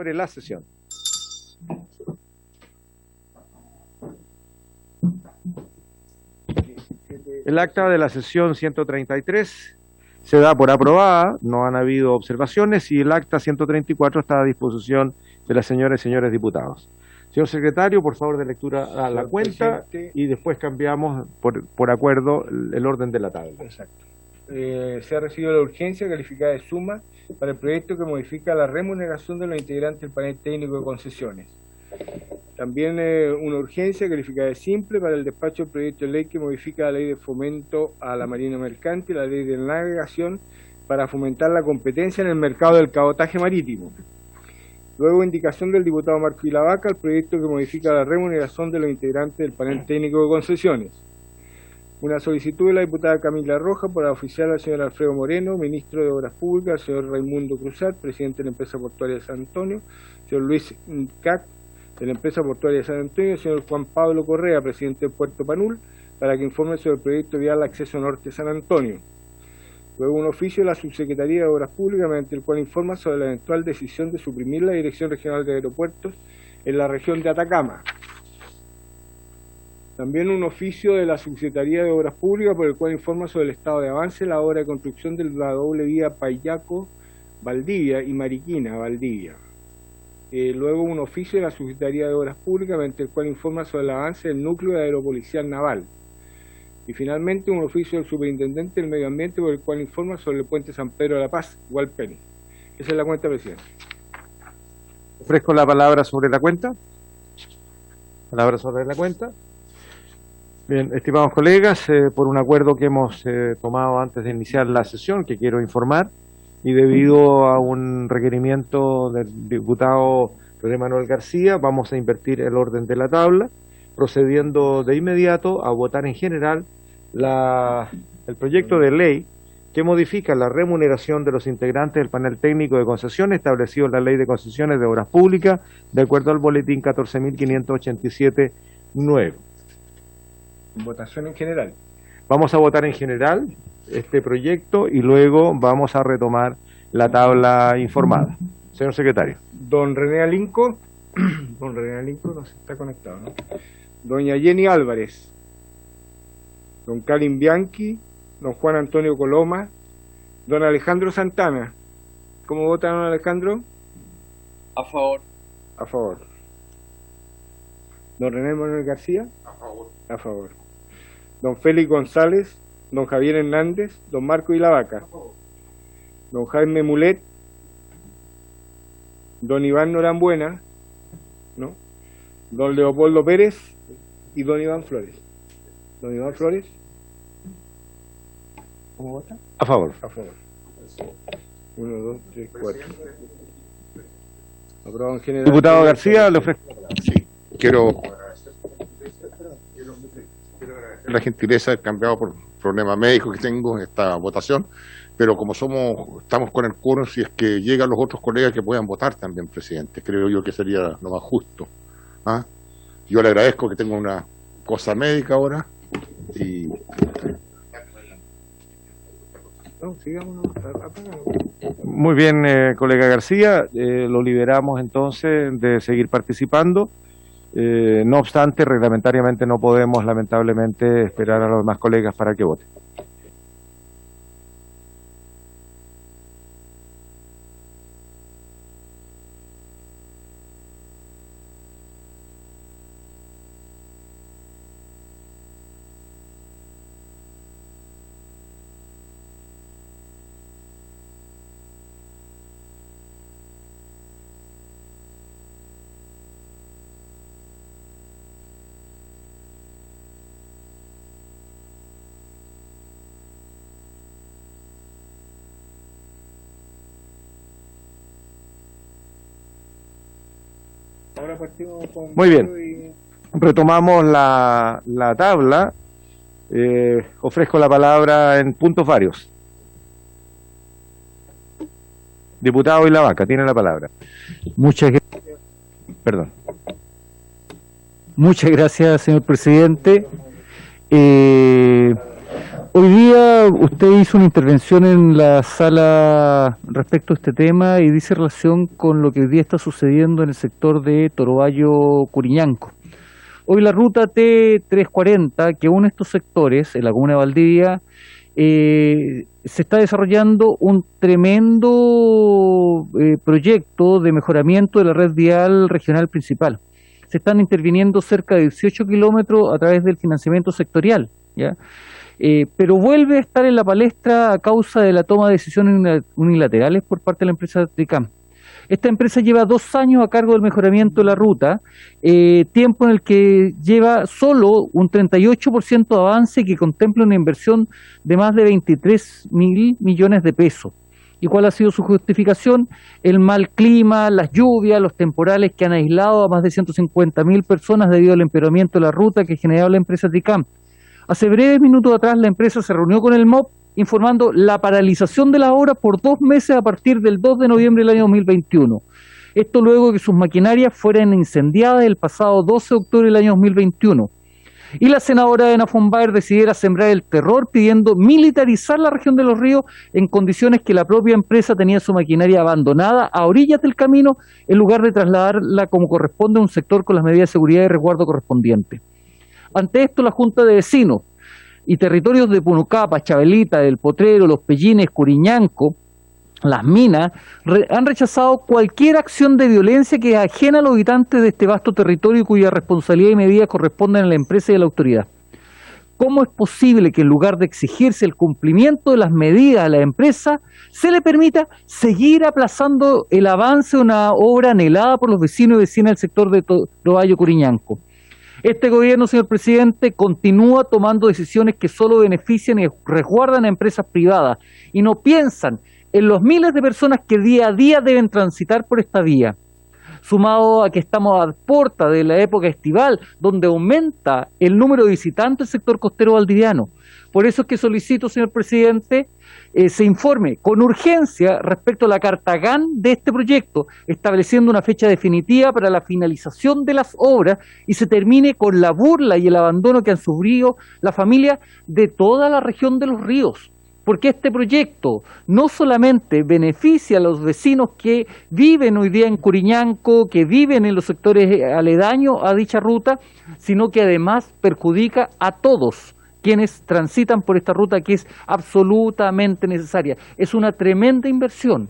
abre la sesión. El acta de la sesión 133 se da por aprobada, no han habido observaciones y el acta 134 está a disposición de las señoras y señores diputados. Señor secretario, por favor, de lectura a la cuenta y después cambiamos por acuerdo el orden de la tabla. Exacto. Se ha recibido la urgencia calificada de suma para el proyecto que modifica la remuneración de los integrantes del panel técnico de concesiones. También una urgencia calificada de simple para el despacho del proyecto de ley que modifica la ley de fomento a la marina mercante y la ley de navegación para fomentar la competencia en el mercado del cabotaje marítimo. Luego, indicación del diputado Marco Ilavaca al proyecto que modifica la remuneración de los integrantes del panel técnico de concesiones. Una solicitud de la diputada Camila Roja para oficiar al señor Alfredo Moreno, ministro de Obras Públicas, al señor Raimundo Cruzat, presidente de la empresa portuaria de San Antonio, señor Luis Cac, de la empresa portuaria de San Antonio, el señor Juan Pablo Correa, presidente de Puerto Panul, para que informe sobre el proyecto vial Acceso Norte San Antonio. Luego un oficio de la Subsecretaría de Obras Públicas, mediante el cual informa sobre la eventual decisión de suprimir la Dirección Regional de Aeropuertos en la región de Atacama. También un oficio de la Subsecretaría de Obras Públicas, por el cual informa sobre el estado de avance de la obra de construcción de la doble vía Payaco-Valdivia y Mariquina-Valdivia. Luego un oficio de la Subsecretaría de Obras Públicas, mediante el cual informa sobre el avance del núcleo de aeropolicial naval. Y finalmente un oficio del Superintendente del Medio Ambiente, por el cual informa sobre el puente San Pedro de la Paz, Hualpén. Esa es la cuenta, presidente. Ofrezco la palabra sobre la cuenta. Palabra sobre la cuenta. Bien, estimados colegas, por un acuerdo que hemos tomado antes de iniciar la sesión, que quiero informar, y debido a un requerimiento del diputado José Manuel García, vamos a invertir el orden de la tabla, procediendo de inmediato a votar en general el proyecto de ley que modifica la remuneración de los integrantes del panel técnico de concesiones establecido en la Ley de Concesiones de Obras Públicas, de acuerdo al boletín 14.587 nuevo. Votación en general. Vamos a votar en general este proyecto y luego vamos a retomar la tabla informada. Señor secretario. Don René Alinco. Don René Alinco no se está conectado, ¿no? Doña Jenny Álvarez. Don Karim Bianchi. Don Juan Antonio Coloma. Don Alejandro Santana. ¿Cómo vota don Alejandro? A favor. A favor. Don René Manuel García. A favor. A favor. Don Félix González. Don Javier Hernández, don Marco Ilavaca, don Jaime Mulet, don Iván Norambuena, ¿no? Don Leopoldo Pérez y don Iván Flores. Don Iván Flores, ¿cómo vota? A favor. A favor. 1, 2, 3, 4. Aprobado en general. Diputado García, le ofrezco. Sí, quiero la gentileza de cambiado por problema médico que tengo en esta votación, pero como estamos con el quórum, si es que llegan los otros colegas que puedan votar también, presidente, creo yo que sería lo más justo. ¿Ah? Yo le agradezco que tengo una cosa médica ahora y... Muy bien, colega García, lo liberamos entonces de seguir participando. No obstante, reglamentariamente no podemos, lamentablemente, esperar a los demás colegas para que voten. Ahora partimos con... Muy bien, retomamos la tabla. Ofrezco la palabra en puntos varios. Diputado Ilavaca, tiene la palabra. Muchas gracias, señor presidente. Hoy día usted hizo una intervención en la sala respecto a este tema y dice relación con lo que hoy día está sucediendo en el sector de Torobayo Curiñanco. Hoy la ruta T340 que une estos sectores en la comuna de Valdivia, se está desarrollando un tremendo proyecto de mejoramiento de la red vial regional principal. Se están interviniendo cerca de 18 kilómetros a través del financiamiento sectorial, ¿ya? Pero vuelve a estar en la palestra a causa de la toma de decisiones unilaterales por parte de la empresa Tricam. Esta empresa lleva 2 años a cargo del mejoramiento de la ruta, tiempo en el que lleva solo un 38% de avance que contempla una inversión de más de 23.000 millones de pesos. ¿Y cuál ha sido su justificación? El mal clima, las lluvias, los temporales que han aislado a más de 150.000 personas debido al empeoramiento de la ruta que generaba la empresa Tricam. Hace breves minutos atrás la empresa se reunió con el MOP informando la paralización de la obra por 2 meses a partir del 2 de noviembre del año 2021. Esto luego de que sus maquinarias fueran incendiadas el pasado 12 de octubre del año 2021. Y la senadora Ena von Baer decidiera sembrar el terror pidiendo militarizar la región de Los Ríos en condiciones que la propia empresa tenía su maquinaria abandonada a orillas del camino en lugar de trasladarla como corresponde a un sector con las medidas de seguridad y resguardo correspondientes. Ante esto, la Junta de Vecinos y territorios de Punucapa, Chabelita, del Potrero, Los Pellines, Curiñanco, Las Minas, han rechazado cualquier acción de violencia que ajena a los habitantes de este vasto territorio y cuya responsabilidad y medidas corresponden a la empresa y a la autoridad. ¿Cómo es posible que en lugar de exigirse el cumplimiento de las medidas a la empresa, se le permita seguir aplazando el avance de una obra anhelada por los vecinos y vecinas del sector de Torobayo Curiñanco? Este gobierno, señor presidente, continúa tomando decisiones que solo benefician y resguardan a empresas privadas y no piensan en los miles de personas que día a día deben transitar por esta vía. Sumado a que estamos a puerta de la época estival, donde aumenta el número de visitantes del sector costero valdiviano. Por eso es que solicito, señor presidente, se informe con urgencia respecto a la carta GAN de este proyecto, estableciendo una fecha definitiva para la finalización de las obras y se termine con la burla y el abandono que han sufrido las familias de toda la región de Los Ríos. Porque este proyecto no solamente beneficia a los vecinos que viven hoy día en Curiñanco, que viven en los sectores aledaños a dicha ruta, sino que además perjudica a todos quienes transitan por esta ruta que es absolutamente necesaria. Es una tremenda inversión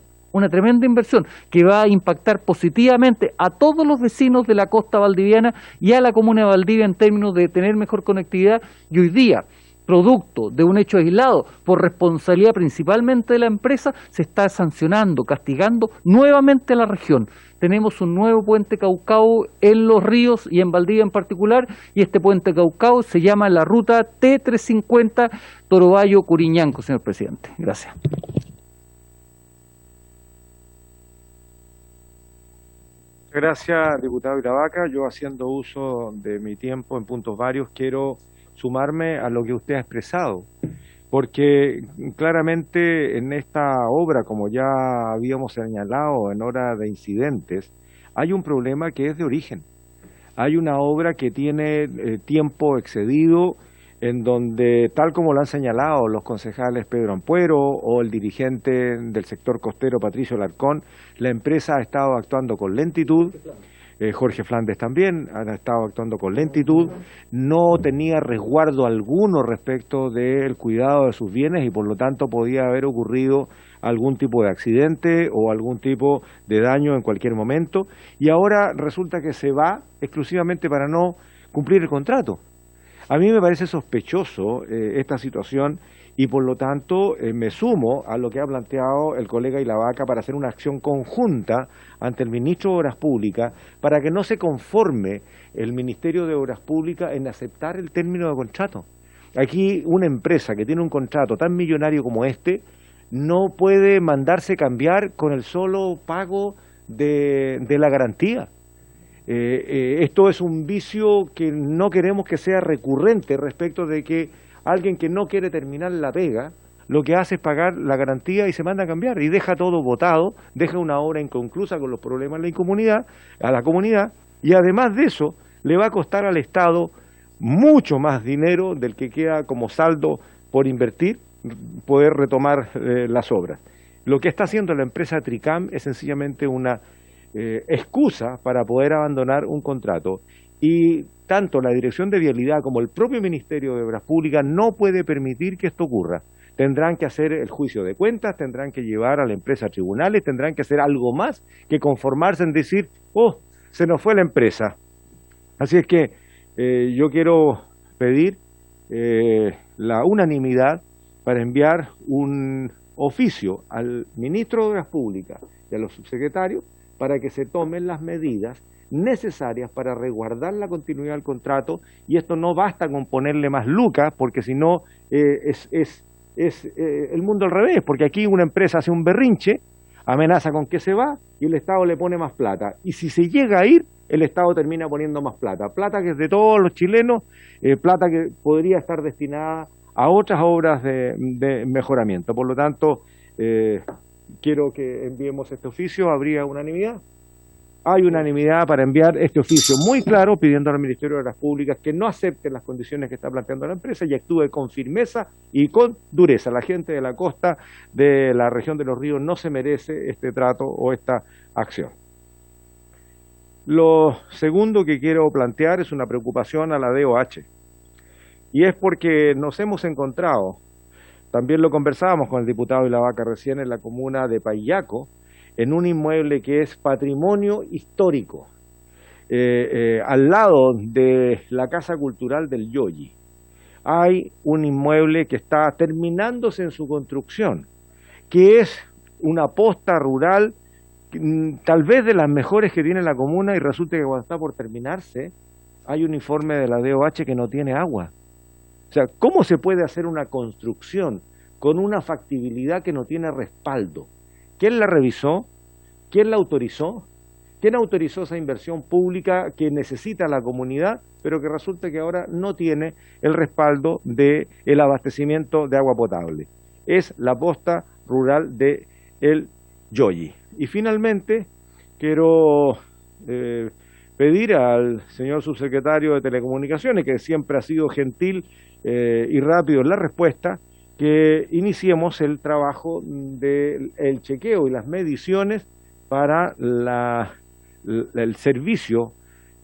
que va a impactar positivamente a todos los vecinos de la costa valdiviana y a la comuna de Valdivia en términos de tener mejor conectividad. Y hoy día, producto de un hecho aislado por responsabilidad principalmente de la empresa, se está sancionando, castigando nuevamente a la región. Tenemos un nuevo puente Caucao en Los Ríos y en Valdivia en particular, y este puente Caucao se llama la ruta T350 Torobayo Curiñanco, señor presidente. Gracias. Gracias, diputado Iravaca. Yo, haciendo uso de mi tiempo en puntos varios, quiero sumarme a lo que usted ha expresado, porque claramente en esta obra, como ya habíamos señalado en hora de incidentes, hay un problema que es de origen. Hay una obra que tiene tiempo excedido, en donde, tal como lo han señalado los concejales Pedro Ampuero o el dirigente del sector costero Patricio Larcón, la empresa ha estado actuando con lentitud. Jorge Flandes también ha estado actuando con lentitud, no tenía resguardo alguno respecto del cuidado de sus bienes y por lo tanto podía haber ocurrido algún tipo de accidente o algún tipo de daño en cualquier momento, y ahora resulta que se va exclusivamente para no cumplir el contrato. A mí me parece sospechoso esta situación y por lo tanto me sumo a lo que ha planteado el colega Iravaca para hacer una acción conjunta ante el Ministro de Obras Públicas para que no se conforme el Ministerio de Obras Públicas en aceptar el término de contrato. Aquí una empresa que tiene un contrato tan millonario como este no puede mandarse cambiar con el solo pago de la garantía. Esto es un vicio que no queremos que sea recurrente respecto de que alguien que no quiere terminar la pega, lo que hace es pagar la garantía y se manda a cambiar y deja todo botado, deja una obra inconclusa con los problemas de la comunidad, y además de eso le va a costar al Estado mucho más dinero del que queda como saldo por invertir, poder retomar las obras. Lo que está haciendo la empresa Tricam es sencillamente una excusa para poder abandonar un contrato, y tanto la Dirección de Vialidad como el propio Ministerio de Obras Públicas no puede permitir que esto ocurra. Tendrán que hacer el juicio de cuentas, tendrán que llevar a la empresa a tribunales, tendrán que hacer algo más que conformarse en decir, oh, se nos fue la empresa. Así es que yo quiero pedir la unanimidad para enviar un oficio al Ministro de Obras Públicas y a los subsecretarios para que se tomen las medidas necesarias para resguardar la continuidad del contrato, y esto no basta con ponerle más lucas, porque si no es el mundo al revés, porque aquí una empresa hace un berrinche, amenaza con que se va y el Estado le pone más plata, y si se llega a ir, el Estado termina poniendo más plata que es de todos los chilenos, plata que podría estar destinada a otras obras de mejoramiento. Por lo tanto, quiero que enviemos este oficio. ¿Habría unanimidad? Hay unanimidad para enviar este oficio muy claro pidiendo al Ministerio de Obras Públicas que no acepte las condiciones que está planteando la empresa y actúe con firmeza y con dureza. La gente de la costa de la región de Los Ríos no se merece este trato o esta acción. Lo segundo que quiero plantear es una preocupación a la DOH, y es porque nos hemos encontrado, también lo conversábamos con el diputado Ilavaca recién, en la comuna de Payaco, en un inmueble que es patrimonio histórico, al lado de la Casa Cultural del Yoyi. Hay un inmueble que está terminándose en su construcción, que es una posta rural, tal vez de las mejores que tiene la comuna, y resulta que cuando está por terminarse, hay un informe de la DOH que no tiene agua. O sea, ¿cómo se puede hacer una construcción con una factibilidad que no tiene respaldo? ¿Quién la revisó? ¿Quién la autorizó? ¿Quién autorizó esa inversión pública que necesita la comunidad, pero que resulta que ahora no tiene el respaldo del abastecimiento de agua potable? Es la posta rural de El Yoyi. Y finalmente, quiero pedir al señor subsecretario de Telecomunicaciones, que siempre ha sido gentil y rápido en la respuesta, que iniciemos el trabajo del chequeo y las mediciones para el servicio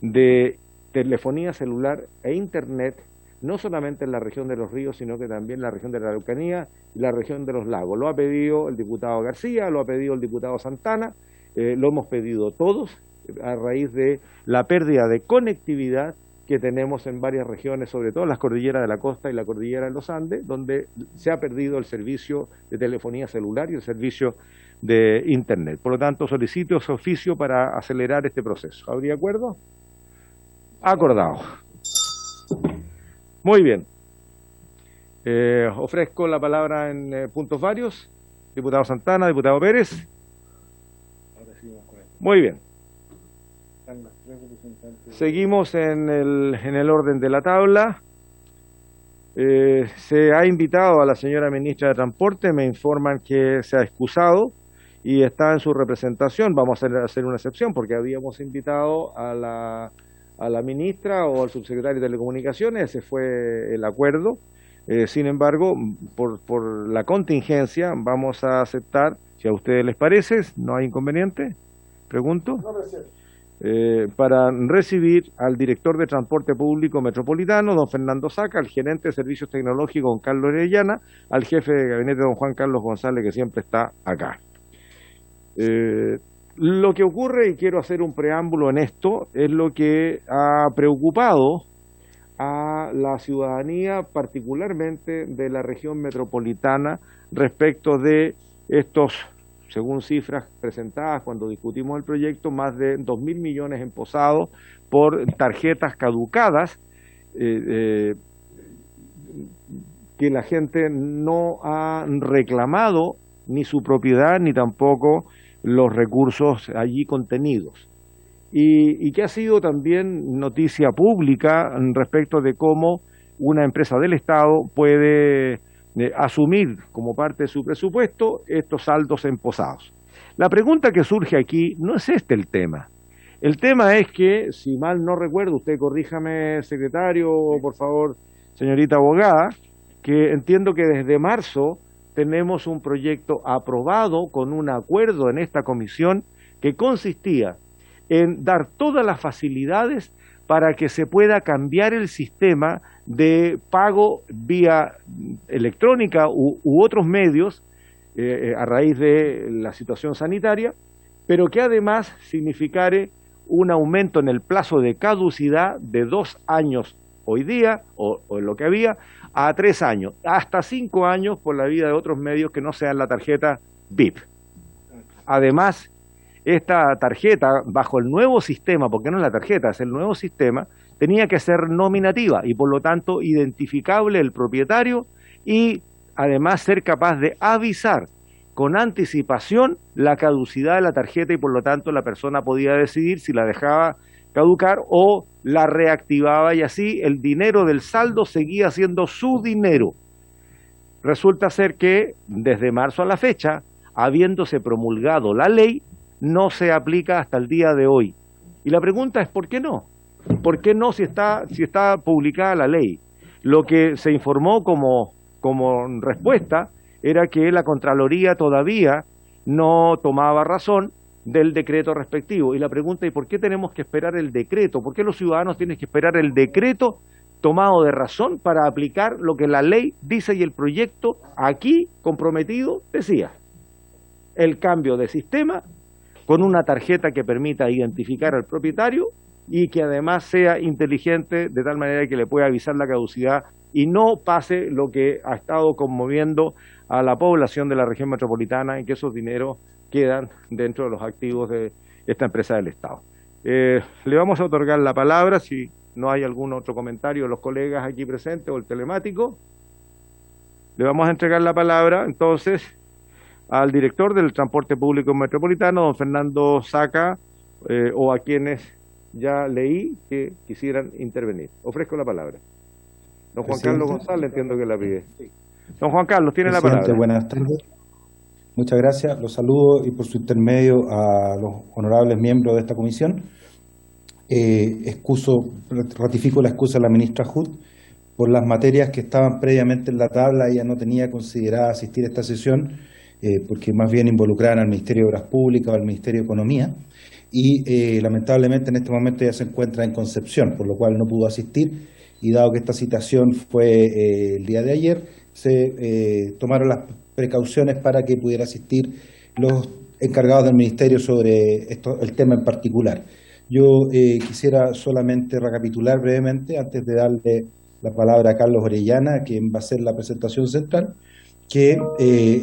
de telefonía celular e internet, no solamente en la región de Los Ríos, sino que también en la región de la Araucanía y la región de los lagos. Lo ha pedido el diputado García, lo ha pedido el diputado Santana, lo hemos pedido todos a raíz de la pérdida de conectividad que tenemos en varias regiones, sobre todo en las cordilleras de la costa y la cordillera de los Andes, donde se ha perdido el servicio de telefonía celular y el servicio de internet. Por lo tanto, solicito ese oficio para acelerar este proceso. ¿Habría acuerdo? Acordado. Muy bien. Ofrezco la palabra en puntos varios. Diputado Santana, diputado Pérez. Muy bien. Seguimos en el orden de la tabla. Se ha invitado a la señora ministra de Transporte, me informan que se ha excusado y está en su representación. Vamos a hacer una excepción porque habíamos invitado a la ministra o al subsecretario de Telecomunicaciones, ese fue el acuerdo. Sin embargo, por la contingencia vamos a aceptar, si a ustedes les parece, no hay inconveniente, pregunto. Para recibir al director de Transporte Público Metropolitano, don Fernando Saca, al gerente de Servicios Tecnológicos, don Carlos Orellana, al jefe de gabinete, don Juan Carlos González, que siempre está acá. Lo que ocurre, y quiero hacer un preámbulo en esto, es lo que ha preocupado a la ciudadanía, particularmente de la región metropolitana, respecto de estos, según cifras presentadas cuando discutimos el proyecto, más de 2.000 millones emposados por tarjetas caducadas que la gente no ha reclamado ni su propiedad ni tampoco los recursos allí contenidos. Y que ha sido también noticia pública respecto de cómo una empresa del Estado puede asumir como parte de su presupuesto estos saldos emposados. La pregunta que surge aquí no es el tema. El tema es que, si mal no recuerdo, usted corríjame, secretario, o por favor, señorita abogada, que entiendo que desde marzo tenemos un proyecto aprobado con un acuerdo en esta comisión que consistía en dar todas las facilidades para que se pueda cambiar el sistema de pago vía electrónica u otros medios a raíz de la situación sanitaria, pero que además significare un aumento en el plazo de caducidad de 2 años hoy día, o en lo que había, a 3 años, hasta 5 años por la vida de otros medios que no sean la tarjeta VIP. Además, esta tarjeta, bajo el nuevo sistema, porque no es la tarjeta, es el nuevo sistema, tenía que ser nominativa y por lo tanto identificable el propietario y además ser capaz de avisar con anticipación la caducidad de la tarjeta y por lo tanto la persona podía decidir si la dejaba caducar o la reactivaba y así el dinero del saldo seguía siendo su dinero. Resulta ser que desde marzo a la fecha, habiéndose promulgado la ley, no se aplica hasta el día de hoy. Y la pregunta es ¿por qué no? ¿Por qué no si está publicada la ley? Lo que se informó como respuesta era que la Contraloría todavía no tomaba razón del decreto respectivo. Y la pregunta es ¿por qué tenemos que esperar el decreto? ¿Por qué los ciudadanos tienen que esperar el decreto tomado de razón para aplicar lo que la ley dice y el proyecto aquí comprometido decía? El cambio de sistema con una tarjeta que permita identificar al propietario y que además sea inteligente de tal manera que le pueda avisar la caducidad y no pase lo que ha estado conmoviendo a la población de la región metropolitana en que esos dineros quedan dentro de los activos de esta empresa del Estado. Le vamos a otorgar la palabra, si no hay algún otro comentario de los colegas aquí presentes o el telemático. Le vamos a entregar la palabra entonces al director del Transporte Público Metropolitano, don Fernando Saca, o a quienes ya leí que quisieran intervenir. Ofrezco la palabra. Don Juan Carlos González, entiendo que la pide. Don Juan Carlos, tiene la palabra. Buenas tardes. Muchas gracias. Los saludo y por su intermedio a los honorables miembros de esta comisión. Ratifico la excusa de la ministra Hood por las materias que estaban previamente en la tabla. Ella no tenía considerada asistir a esta sesión porque más bien involucraban al Ministerio de Obras Públicas o al Ministerio de Economía. Y lamentablemente en este momento ya se encuentra en Concepción, por lo cual no pudo asistir. Y dado que esta citación fue el día de ayer, se tomaron las precauciones para que pudiera asistir los encargados del Ministerio sobre el tema en particular. Yo quisiera solamente recapitular brevemente, antes de darle la palabra a Carlos Orellana, quien va a hacer la presentación central, que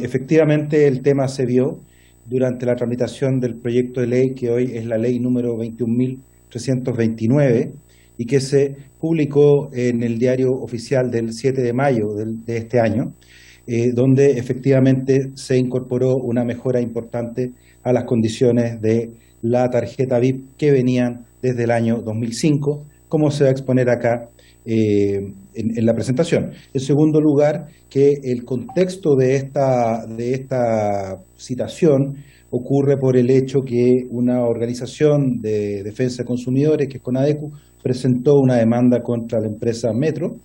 efectivamente el tema se vio durante la tramitación del proyecto de ley, que hoy es la ley número 21.329, y que se publicó en el diario oficial del 7 de mayo de este año, donde efectivamente se incorporó una mejora importante a las condiciones de la tarjeta VIP que venían desde el año 2005, como se va a exponer acá en la presentación. En segundo lugar, que el contexto de esta citación ocurre por el hecho que una organización de defensa de consumidores, que es CONADECU, presentó una demanda contra la empresa Metro,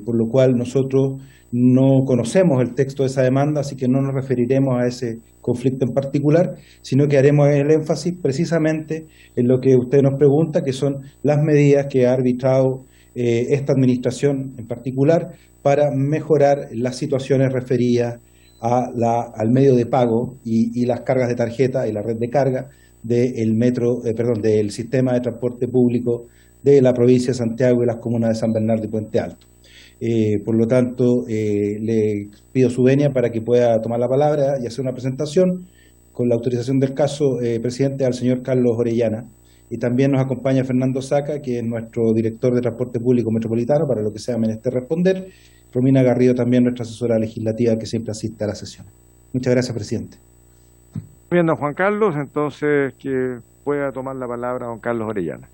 por lo cual nosotros no conocemos el texto de esa demanda, así que no nos referiremos a ese conflicto en particular, sino que haremos el énfasis precisamente en lo que usted nos pregunta, que son las medidas que ha arbitrado esta administración en particular para mejorar las situaciones referidas al medio de pago y las cargas de tarjeta y la red de carga del sistema de transporte público de la provincia de Santiago y las comunas de San Bernardo y Puente Alto. Por lo tanto, le pido su venia para que pueda tomar la palabra y hacer una presentación con la autorización del caso, presidente, al señor Carlos Orellana. Y también nos acompaña Fernando Saca, que es nuestro director de Transporte Público Metropolitano, para lo que sea menester responder. Romina Garrido, también nuestra asesora legislativa, que siempre asiste a la sesión. Muchas gracias, presidente. Bien, don Juan Carlos, entonces que pueda tomar la palabra don Carlos Orellana.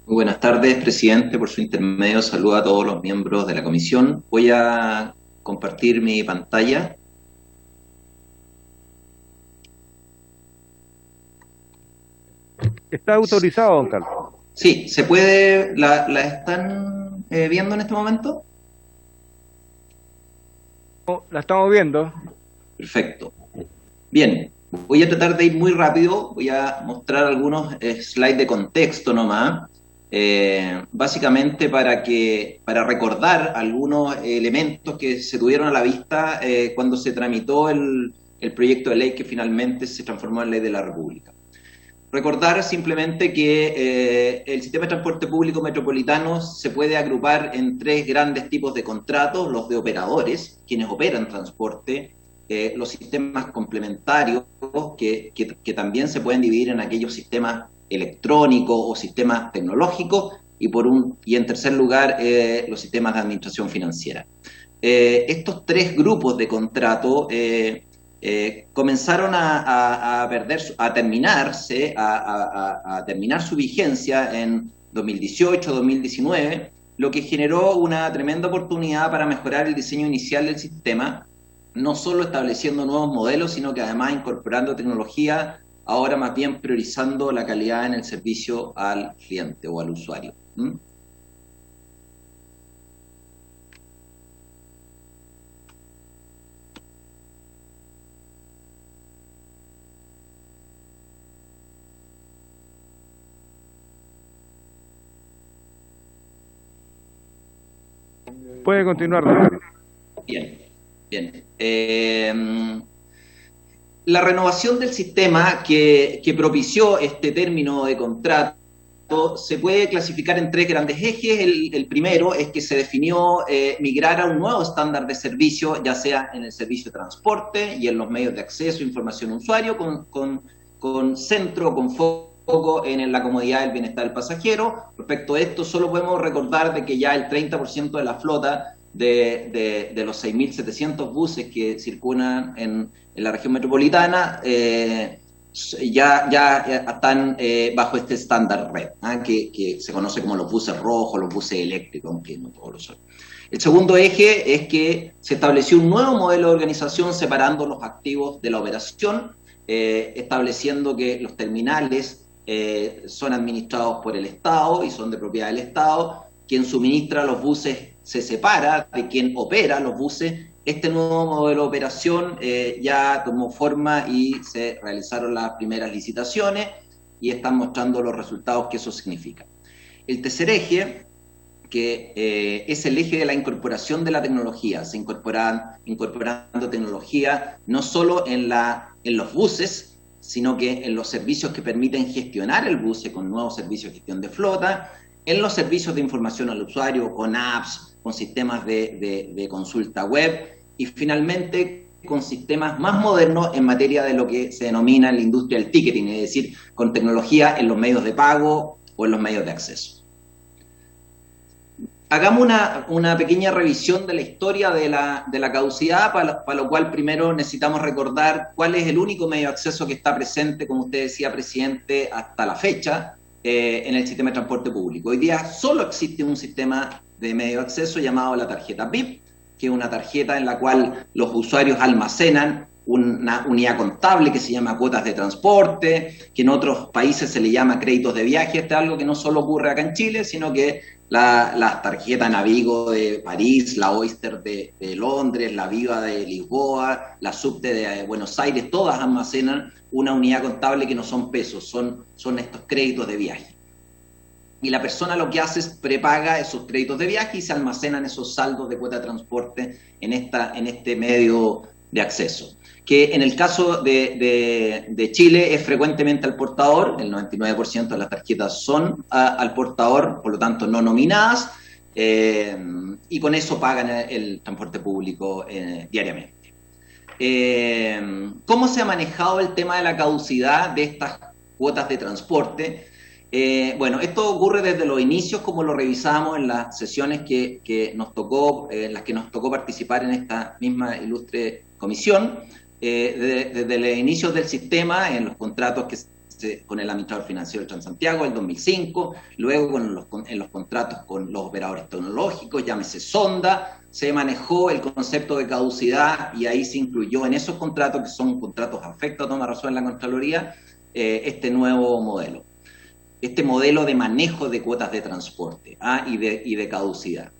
Muy buenas tardes, presidente. Por su intermedio, saludo a todos los miembros de la comisión. Voy a compartir mi pantalla. Está autorizado, don Carlos. Sí, ¿se puede? ¿La están viendo en este momento? La estamos viendo. Perfecto. Bien, voy a tratar de ir muy rápido, voy a mostrar algunos slides de contexto nomás, básicamente para recordar algunos elementos que se tuvieron a la vista cuando se tramitó el proyecto de ley que finalmente se transformó en Ley de la República. Recordar simplemente que el sistema de transporte público metropolitano se puede agrupar en tres grandes tipos de contratos: los de operadores, quienes operan transporte, los sistemas complementarios, que también se pueden dividir en aquellos sistemas electrónicos o sistemas tecnológicos, y en tercer lugar, los sistemas de administración financiera. Estos tres grupos de contrato comenzaron a terminar su vigencia en 2018-2019, lo que generó una tremenda oportunidad para mejorar el diseño inicial del sistema, no solo estableciendo nuevos modelos, sino que además incorporando tecnología, ahora más bien priorizando la calidad en el servicio al cliente o al usuario. Puede continuar, don Carlos. Bien. La renovación del sistema que propició este término de contrato se puede clasificar en tres grandes ejes. El primero es que se definió migrar a un nuevo estándar de servicio, ya sea en el servicio de transporte y en los medios de acceso a información usuario, con centro, con foco en la comodidad y el bienestar del pasajero. Respecto a esto, solo podemos recordar de que ya el 30% de la flota de los 6.700 buses que circulan en la región metropolitana ya están bajo este estándar red, que se conoce como los buses rojos, los buses eléctricos, aunque no todos lo son. El segundo eje es que se estableció un nuevo modelo de organización separando los activos de la operación, estableciendo que los terminales son administrados por el Estado y son de propiedad del Estado. Quien suministra los buses se separa de quien opera los buses. Este nuevo modelo de operación ya tomó forma y se realizaron las primeras licitaciones y están mostrando los resultados que eso significa. El tercer eje, que es el eje de la incorporación de la tecnología, se incorporando tecnología no solo en los buses, sino que en los servicios que permiten gestionar el bus con nuevos servicios de gestión de flota, en los servicios de información al usuario, con apps, con sistemas de consulta web, y finalmente con sistemas más modernos en materia de lo que se denomina en la industria del ticketing, es decir, con tecnología en los medios de pago o en los medios de acceso. Hagamos una pequeña revisión de la historia de la caducidad, para lo cual primero necesitamos recordar cuál es el único medio de acceso que está presente, como usted decía, presidente, hasta la fecha, en el sistema de transporte público. Hoy día solo existe un sistema de medio de acceso llamado la tarjeta VIP, que es una tarjeta en la cual los usuarios almacenan una unidad contable que se llama cuotas de transporte, que en otros países se le llama créditos de viaje. Esto es algo que no solo ocurre acá en Chile, sino que las tarjetas Navigo de París, la Oyster de Londres, la Viva de Lisboa, la Subte de Buenos Aires, todas almacenan una unidad contable que no son pesos, son estos créditos de viaje. Y la persona lo que hace es prepaga esos créditos de viaje y se almacenan esos saldos de cuota de transporte en este medio de acceso, que en el caso de Chile es frecuentemente al portador. El 99% de las tarjetas son al portador, por lo tanto no nominadas, y con eso pagan el transporte público diariamente. ¿Cómo se ha manejado el tema de la caducidad de estas cuotas de transporte? Bueno, esto ocurre desde los inicios, como lo revisamos en las sesiones en las que nos tocó participar en esta misma ilustre comisión. Desde los inicios del sistema, en los contratos con el administrador financiero de Transantiago, el 2005, luego en los contratos con los operadores tecnológicos, llámese Sonda, se manejó el concepto de caducidad y ahí se incluyó en esos contratos, que son contratos afectos a toma razón en la Contraloría, este nuevo modelo. este modelo de manejo de cuotas de transporte y de caducidad.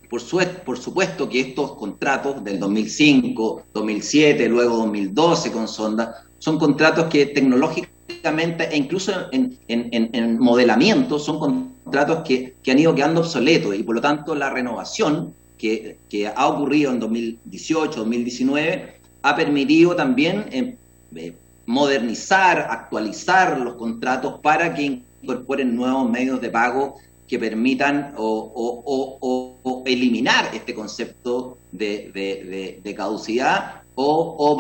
Por supuesto que estos contratos del 2005, 2007, luego 2012 con Sonda, son contratos que tecnológicamente e incluso en modelamiento son contratos que han ido quedando obsoletos, y por lo tanto la renovación que ha ocurrido en 2018, 2019 ha permitido también modernizar, actualizar los contratos para que incorporen nuevos medios de pago que permitan o eliminar este concepto de caducidad o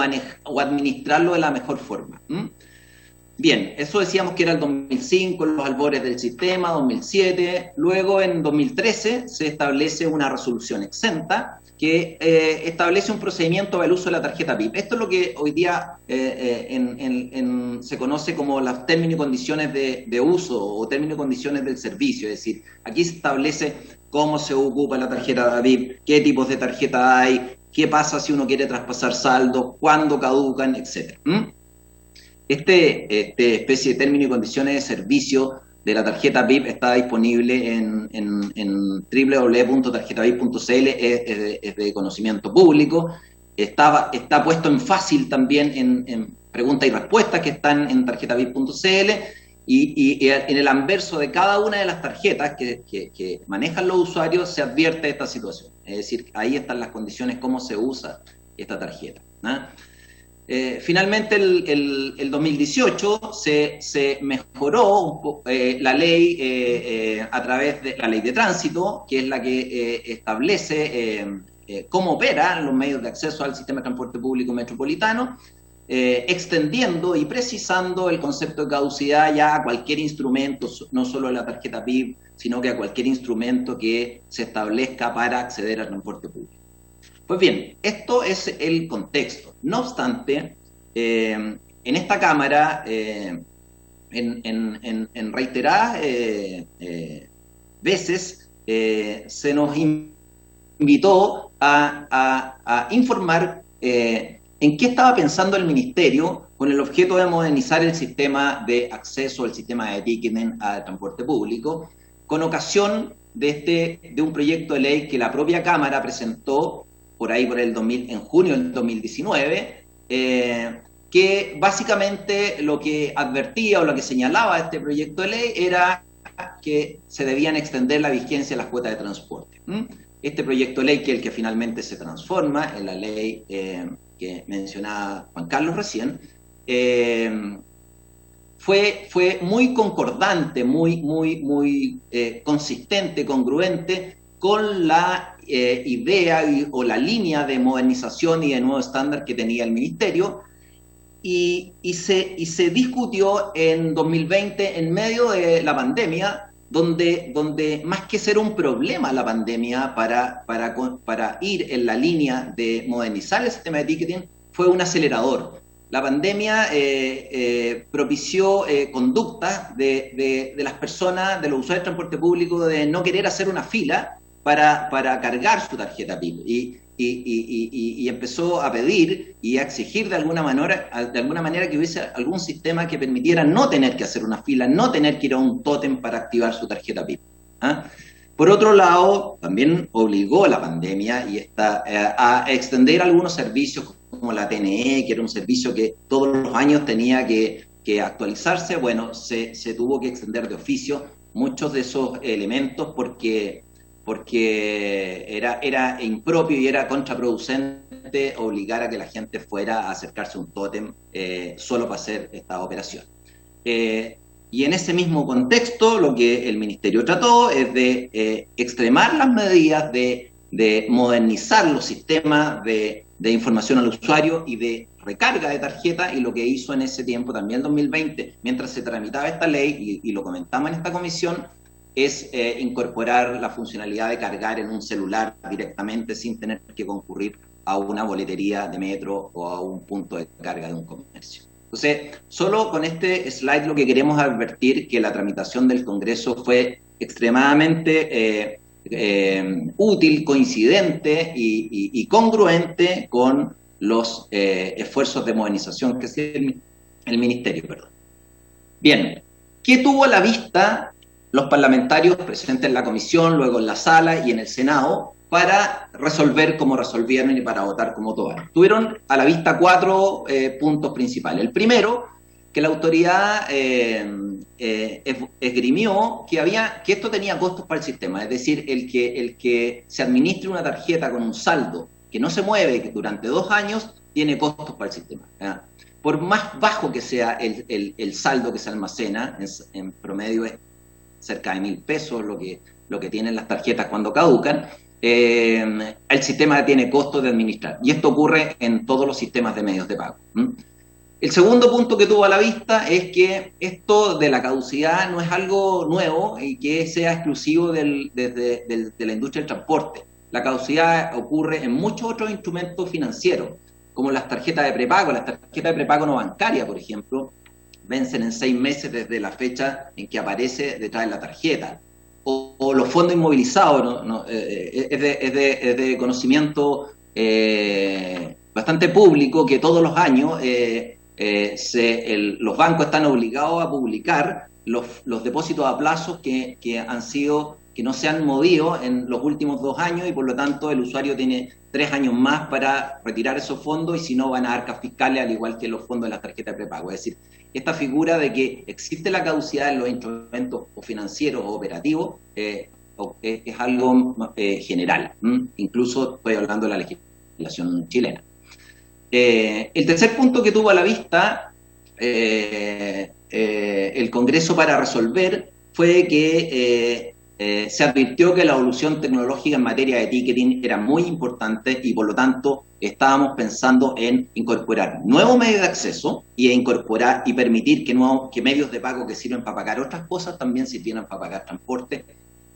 administrarlo de la mejor forma. Bien, eso decíamos que era el 2005, los albores del sistema, 2007. Luego, en 2013, se establece una resolución exenta que establece un procedimiento del uso de la tarjeta VIP. Esto es lo que hoy día se conoce como los términos y condiciones de uso o términos y condiciones del servicio. Es decir, aquí se establece cómo se ocupa la tarjeta VIP, qué tipos de tarjeta hay, qué pasa si uno quiere traspasar saldo, cuándo caducan, etc. Este especie de términos y condiciones de servicio de la tarjeta VIP está disponible en www.tarjetabip.cl, es de conocimiento público. Está puesto en fácil también en preguntas y respuestas que están en tarjetabip.cl, y en el anverso de cada una de las tarjetas que manejan los usuarios se advierte esta situación. Es decir, ahí están las condiciones, cómo se usa esta tarjeta, ¿no? Finalmente, el 2018 se mejoró la ley a través de la ley de tránsito, que es la que establece cómo operan los medios de acceso al sistema de transporte público metropolitano, extendiendo y precisando el concepto de caducidad ya a cualquier instrumento, no solo a la tarjeta PIB, sino que a cualquier instrumento que se establezca para acceder al transporte público. Pues bien, esto es el contexto. No obstante, en esta Cámara, en reiteradas veces, se nos invitó a informar en qué estaba pensando el Ministerio con el objeto de modernizar el sistema de acceso, el sistema de ticketing al transporte público, con ocasión de un proyecto de ley que la propia Cámara presentó en junio del 2019, que básicamente lo que advertía o lo que señalaba este proyecto de ley era que se debían extender la vigencia de las cuotas de transporte. Este proyecto de ley, que es el que finalmente se transforma en la ley que mencionaba Juan Carlos recién, fue muy concordante, muy consistente, congruente con la idea o la línea de modernización y de nuevo estándar que tenía el Ministerio, y se discutió en 2020 en medio de la pandemia, donde más que ser un problema la pandemia para ir en la línea de modernizar el sistema de ticketing, fue un acelerador. La pandemia propició conductas de las personas, de los usuarios de transporte público, de no querer hacer una fila para cargar su tarjeta PIB, y empezó a pedir y a exigir de alguna manera que hubiese algún sistema que permitiera no tener que hacer una fila, no tener que ir a un tótem para activar su tarjeta PIB. Por otro lado, también obligó la pandemia a extender algunos servicios como la TNE, que era un servicio que todos los años tenía que actualizarse. Bueno, se tuvo que extender de oficio muchos de esos elementos porque era impropio y era contraproducente obligar a que la gente fuera a acercarse a un tótem solo para hacer esta operación. Y en ese mismo contexto, lo que el Ministerio trató es de extremar las medidas de modernizar los sistemas de información al usuario y de recarga de tarjeta, y lo que hizo en ese tiempo, también en 2020, mientras se tramitaba esta ley, y lo comentamos en esta comisión, es incorporar la funcionalidad de cargar en un celular directamente sin tener que concurrir a una boletería de metro o a un punto de carga de un comercio. Entonces, solo con este slide lo que queremos advertir que la tramitación del Congreso fue extremadamente útil, coincidente y congruente con los esfuerzos de modernización que hacía el Ministerio. Bien. ¿Qué tuvo a la vista los parlamentarios presentes en la comisión, luego en la sala y en el Senado, para resolver como resolvieron y para votar como votaron? Tuvieron a la vista 4 puntos principales. El primero, que la autoridad esgrimió que esto tenía costos para el sistema, es decir, el que se administre una tarjeta con un saldo que no se mueve que durante 2 años tiene costos para el sistema, ¿verdad? Por más bajo que sea el saldo que se almacena, en promedio es cerca de 1.000 pesos lo que tienen las tarjetas cuando caducan, el sistema tiene costos de administrar. Y esto ocurre en todos los sistemas de medios de pago. El segundo punto que tuvo a la vista es que esto de la caducidad no es algo nuevo y que sea exclusivo de la industria del transporte. La caducidad ocurre en muchos otros instrumentos financieros, como las tarjetas de prepago. Las tarjetas de prepago no bancaria, por ejemplo, vencen en 6 meses desde la fecha en que aparece detrás de la tarjeta. O los fondos inmovilizados, es de conocimiento bastante público que todos los años los bancos están obligados a publicar los depósitos a plazos que no se han movido en los últimos 2 años, y por lo tanto el usuario tiene 3 años más para retirar esos fondos, y si no van a arcas fiscales, al igual que los fondos de las tarjetas de prepago. Es decir, esta figura de que existe la caducidad en los instrumentos o financieros o operativos es algo general. Incluso estoy hablando de la legislación chilena. El tercer punto que tuvo a la vista el Congreso para resolver fue que se advirtió que la evolución tecnológica en materia de ticketing era muy importante, y por lo tanto estábamos pensando en incorporar nuevos medios de acceso y incorporar y permitir que medios de pago que sirven para pagar otras cosas también sirvieran para pagar transporte,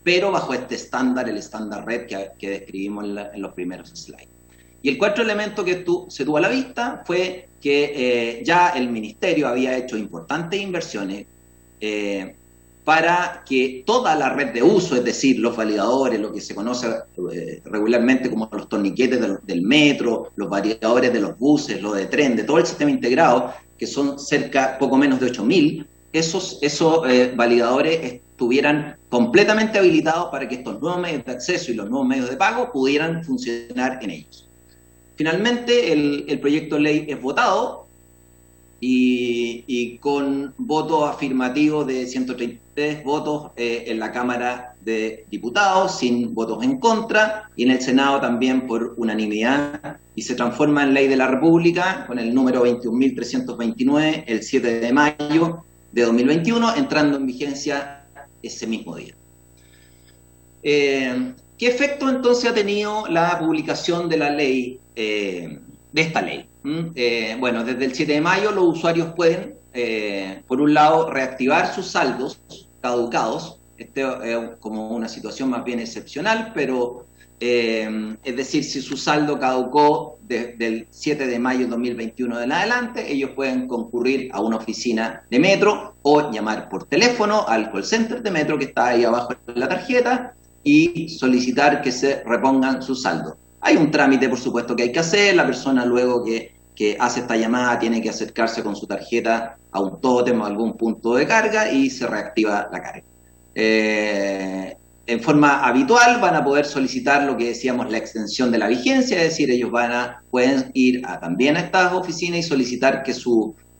pero bajo este estándar, el estándar red que describimos en los primeros slides. Y el cuarto elemento que se tuvo a la vista fue que ya el Ministerio había hecho importantes inversiones para que toda la red de uso, es decir, los validadores, lo que se conoce regularmente como los torniquetes del metro, los validadores de los buses, los de tren, de todo el sistema integrado, que son poco menos de 8.000, esos validadores estuvieran completamente habilitados para que estos nuevos medios de acceso y los nuevos medios de pago pudieran funcionar en ellos. Finalmente, el proyecto de ley es votado y con voto afirmativo de 133 votos en la Cámara de Diputados, sin votos en contra, y en el Senado también por unanimidad, y se transforma en ley de la República con el número 21.329 el 7 de mayo de 2021, entrando en vigencia ese mismo día. ¿Qué efecto entonces ha tenido la publicación de la ley, de esta ley? Bueno, desde el 7 de mayo los usuarios pueden, por un lado, reactivar sus saldos caducados. Esto es como una situación más bien excepcional, pero es decir, si su saldo caducó desde el 7 de mayo de 2021 en adelante, ellos pueden concurrir a una oficina de Metro o llamar por teléfono al call center de Metro que está ahí abajo en la tarjeta y solicitar que se repongan su saldo. Hay un trámite, por supuesto, que hay que hacer. La persona luego que hace esta llamada tiene que acercarse con su tarjeta a un tótem o a algún punto de carga y se reactiva la carga. En forma habitual van a poder solicitar lo que decíamos, la extensión de la vigencia, es decir, ellos pueden ir también a estas oficinas y solicitar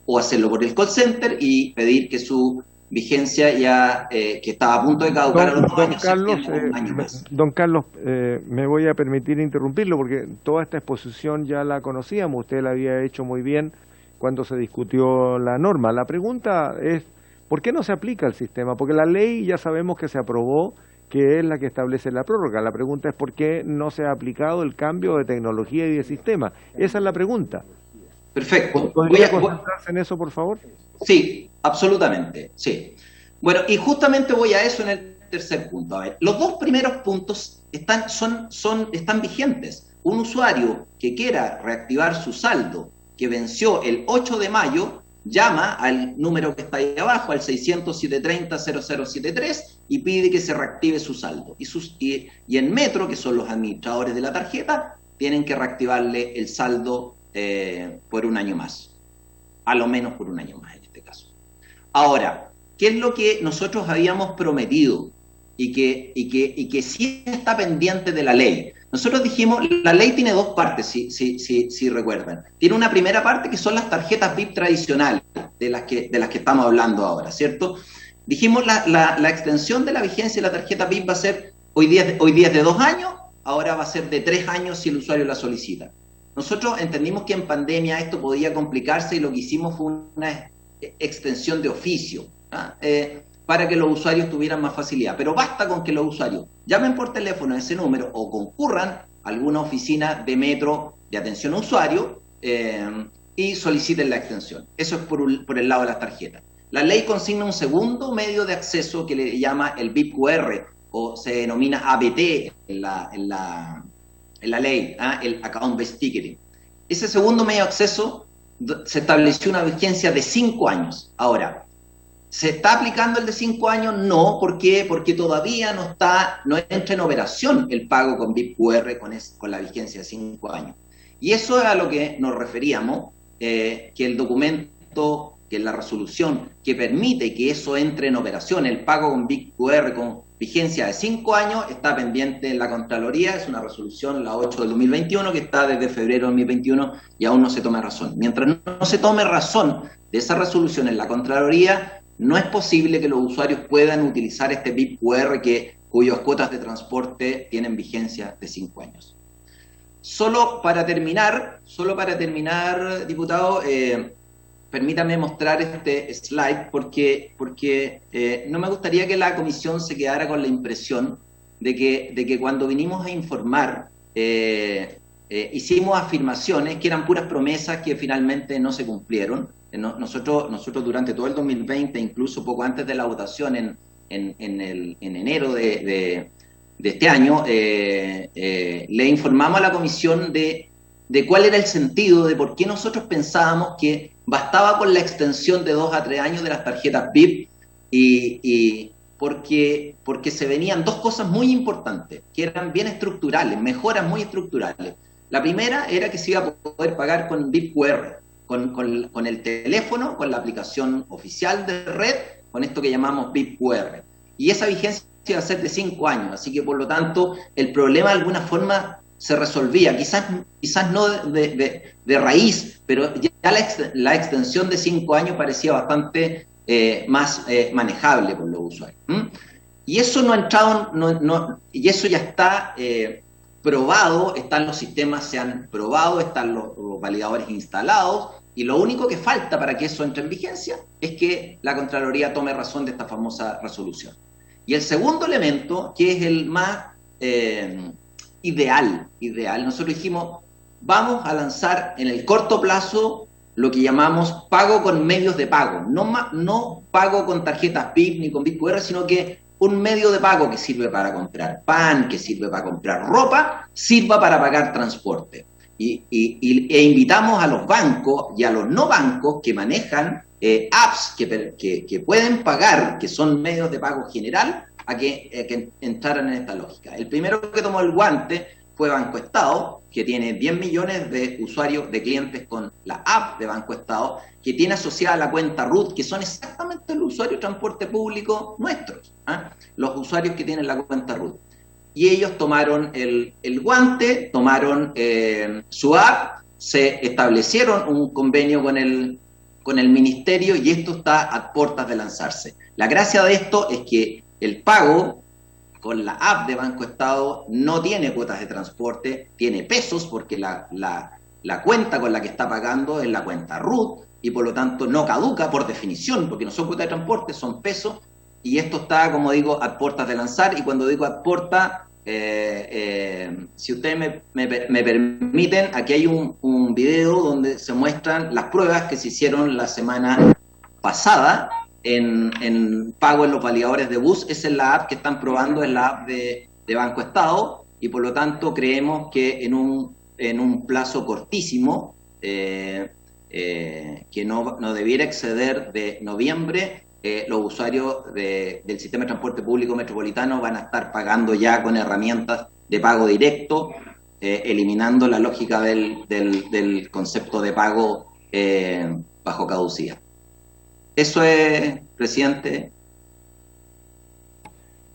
o hacerlo por el call center y pedir que su vigencia ya que estaba a punto de caducar a los 2 años, un año más. Don Carlos, me voy a permitir interrumpirlo porque toda esta exposición ya la conocíamos, usted la había hecho muy bien cuando se discutió la norma. La pregunta es, ¿por qué no se aplica el sistema? Porque la ley ya sabemos que se aprobó, que es la que establece la prórroga. La pregunta es por qué no se ha aplicado el cambio de tecnología y de sistema. Esa es la pregunta. Perfecto. ¿Podría concentrarse en eso, por favor? Sí, absolutamente, sí. Bueno, y justamente voy a eso en el tercer punto. A ver, los 2 primeros puntos están vigentes. Un usuario que quiera reactivar su saldo, que venció el 8 de mayo, llama al número que está ahí abajo, al 600-730-0073, y pide que se reactive su saldo. Y en Metro, que son los administradores de la tarjeta, tienen que reactivarle el saldo por un año más. A lo menos por un año más en este caso. Ahora, ¿qué es lo que nosotros habíamos prometido y que sí está pendiente de la ley? Nosotros dijimos, la ley tiene dos partes, si recuerdan. Tiene una primera parte que son las tarjetas VIP tradicionales, de las que estamos hablando ahora, ¿cierto? Dijimos, la extensión de la vigencia de la tarjeta VIP va a ser, hoy día es de 2 años, ahora va a ser de 3 años si el usuario la solicita. Nosotros entendimos que en pandemia esto podía complicarse y lo que hicimos fue una extensión de oficio, para que los usuarios tuvieran más facilidad. Pero basta con que los usuarios llamen por teléfono a ese número o concurran a alguna oficina de Metro de atención a usuario y soliciten la extensión. Eso es por el lado de las tarjetas. La ley consigna un segundo medio de acceso que le llama el BIP QR, o se denomina ABT en la ley, el Account Based Ticketing. Ese segundo medio de acceso se estableció una vigencia de 5 años. Ahora, ¿se está aplicando el de 5 años? No, ¿por qué? Porque todavía no entra en operación el pago con BIP QR con la vigencia de 5 años. Y eso es a lo que nos referíamos, que el documento, que la resolución que permite que eso entre en operación, el pago con BIP QR con vigencia de 5 años, está pendiente en la Contraloría. Es una resolución, la 8 del 2021, que está desde febrero del 2021 y aún no se toma razón. Mientras no se tome razón de esa resolución en la Contraloría, no es posible que los usuarios puedan utilizar este BIP QR cuyas cuotas de transporte tienen vigencia de 5 años. Solo para terminar, diputado, permítame mostrar este slide porque no me gustaría que la comisión se quedara con la impresión de que cuando vinimos a informar hicimos afirmaciones que eran puras promesas que finalmente no se cumplieron. Nosotros durante todo el 2020, incluso poco antes de la votación en enero de este año, le informamos a la comisión de cuál era el sentido, de por qué nosotros pensábamos que bastaba con la extensión de 2 a 3 años de las tarjetas VIP y porque se venían 2 cosas muy importantes, que eran bien estructurales, mejoras muy estructurales. La primera era que se iba a poder pagar con BIP QR, con el teléfono, con la aplicación oficial de red, con esto que llamamos BIP QR. Y esa vigencia iba a ser de 5 años, así que por lo tanto el problema de alguna forma se resolvía, quizás no de raíz, pero ya la extensión de 5 años parecía bastante más manejable por los usuarios. Y eso no ha entrado, y eso ya está probado, los sistemas se han probado, están los validadores instalados, y lo único que falta para que eso entre en vigencia es que la Contraloría tome razón de esta famosa resolución. Y el segundo elemento, que es el más ideal, nosotros dijimos, vamos a lanzar en el corto plazo lo que llamamos pago con medios de pago, no pago con tarjetas BIP ni con BIP QR, sino que un medio de pago que sirve para comprar pan, que sirve para comprar ropa, sirva para pagar transporte. E invitamos a los bancos y a los no bancos que manejan apps que pueden pagar, que son medios de pago general, a que entraran en esta lógica. El primero que tomó el guante fue Banco Estado, que tiene 10 millones de usuarios, de clientes con la app de Banco Estado, que tiene asociada la cuenta RUT, que son exactamente los usuarios de transporte público nuestros, los usuarios que tienen la cuenta RUT. Y ellos tomaron el guante, tomaron su app, se establecieron un convenio con el ministerio y esto está a puertas de lanzarse. La gracia de esto es que el pago con la app de Banco Estado no tiene cuotas de transporte, tiene pesos porque la cuenta con la que está pagando es la cuenta RUT y por lo tanto no caduca por definición porque no son cuotas de transporte, son pesos. Y esto está, como digo, a puertas de lanzar. Y cuando digo a puertas, si ustedes me permiten, aquí hay un video donde se muestran las pruebas que se hicieron la semana pasada en pago en los validadores de bus. Esa es la app que están probando, es la app de Banco Estado. Y por lo tanto creemos que en un plazo cortísimo, que no debiera exceder de noviembre, los usuarios del sistema de transporte público metropolitano van a estar pagando ya con herramientas de pago directo, eliminando la lógica del concepto de pago bajo caducidad. Eso es, presidente,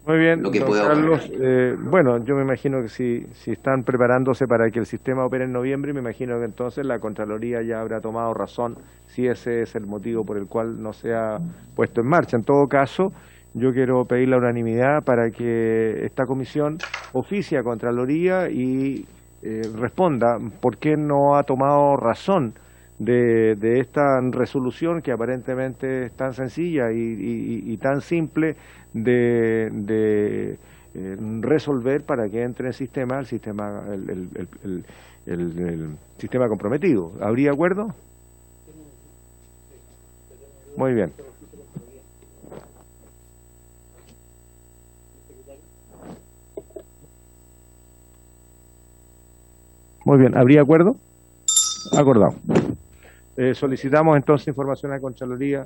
Muy bien, lo que don puedo Carlos. Bueno, yo me imagino que si están preparándose para que el sistema opere en noviembre, me imagino que entonces la Contraloría ya habrá tomado razón si ese es el motivo por el cual no se ha puesto en marcha. En todo caso, yo quiero pedir la unanimidad para que esta comisión oficie a Contraloría y responda por qué no ha tomado razón de esta resolución que aparentemente es tan sencilla y tan simple de resolver para que entre en el sistema el sistema comprometido. ¿Habría acuerdo? Muy bien. Muy bien, ¿habría acuerdo? Acordado. Solicitamos entonces información a Contraloría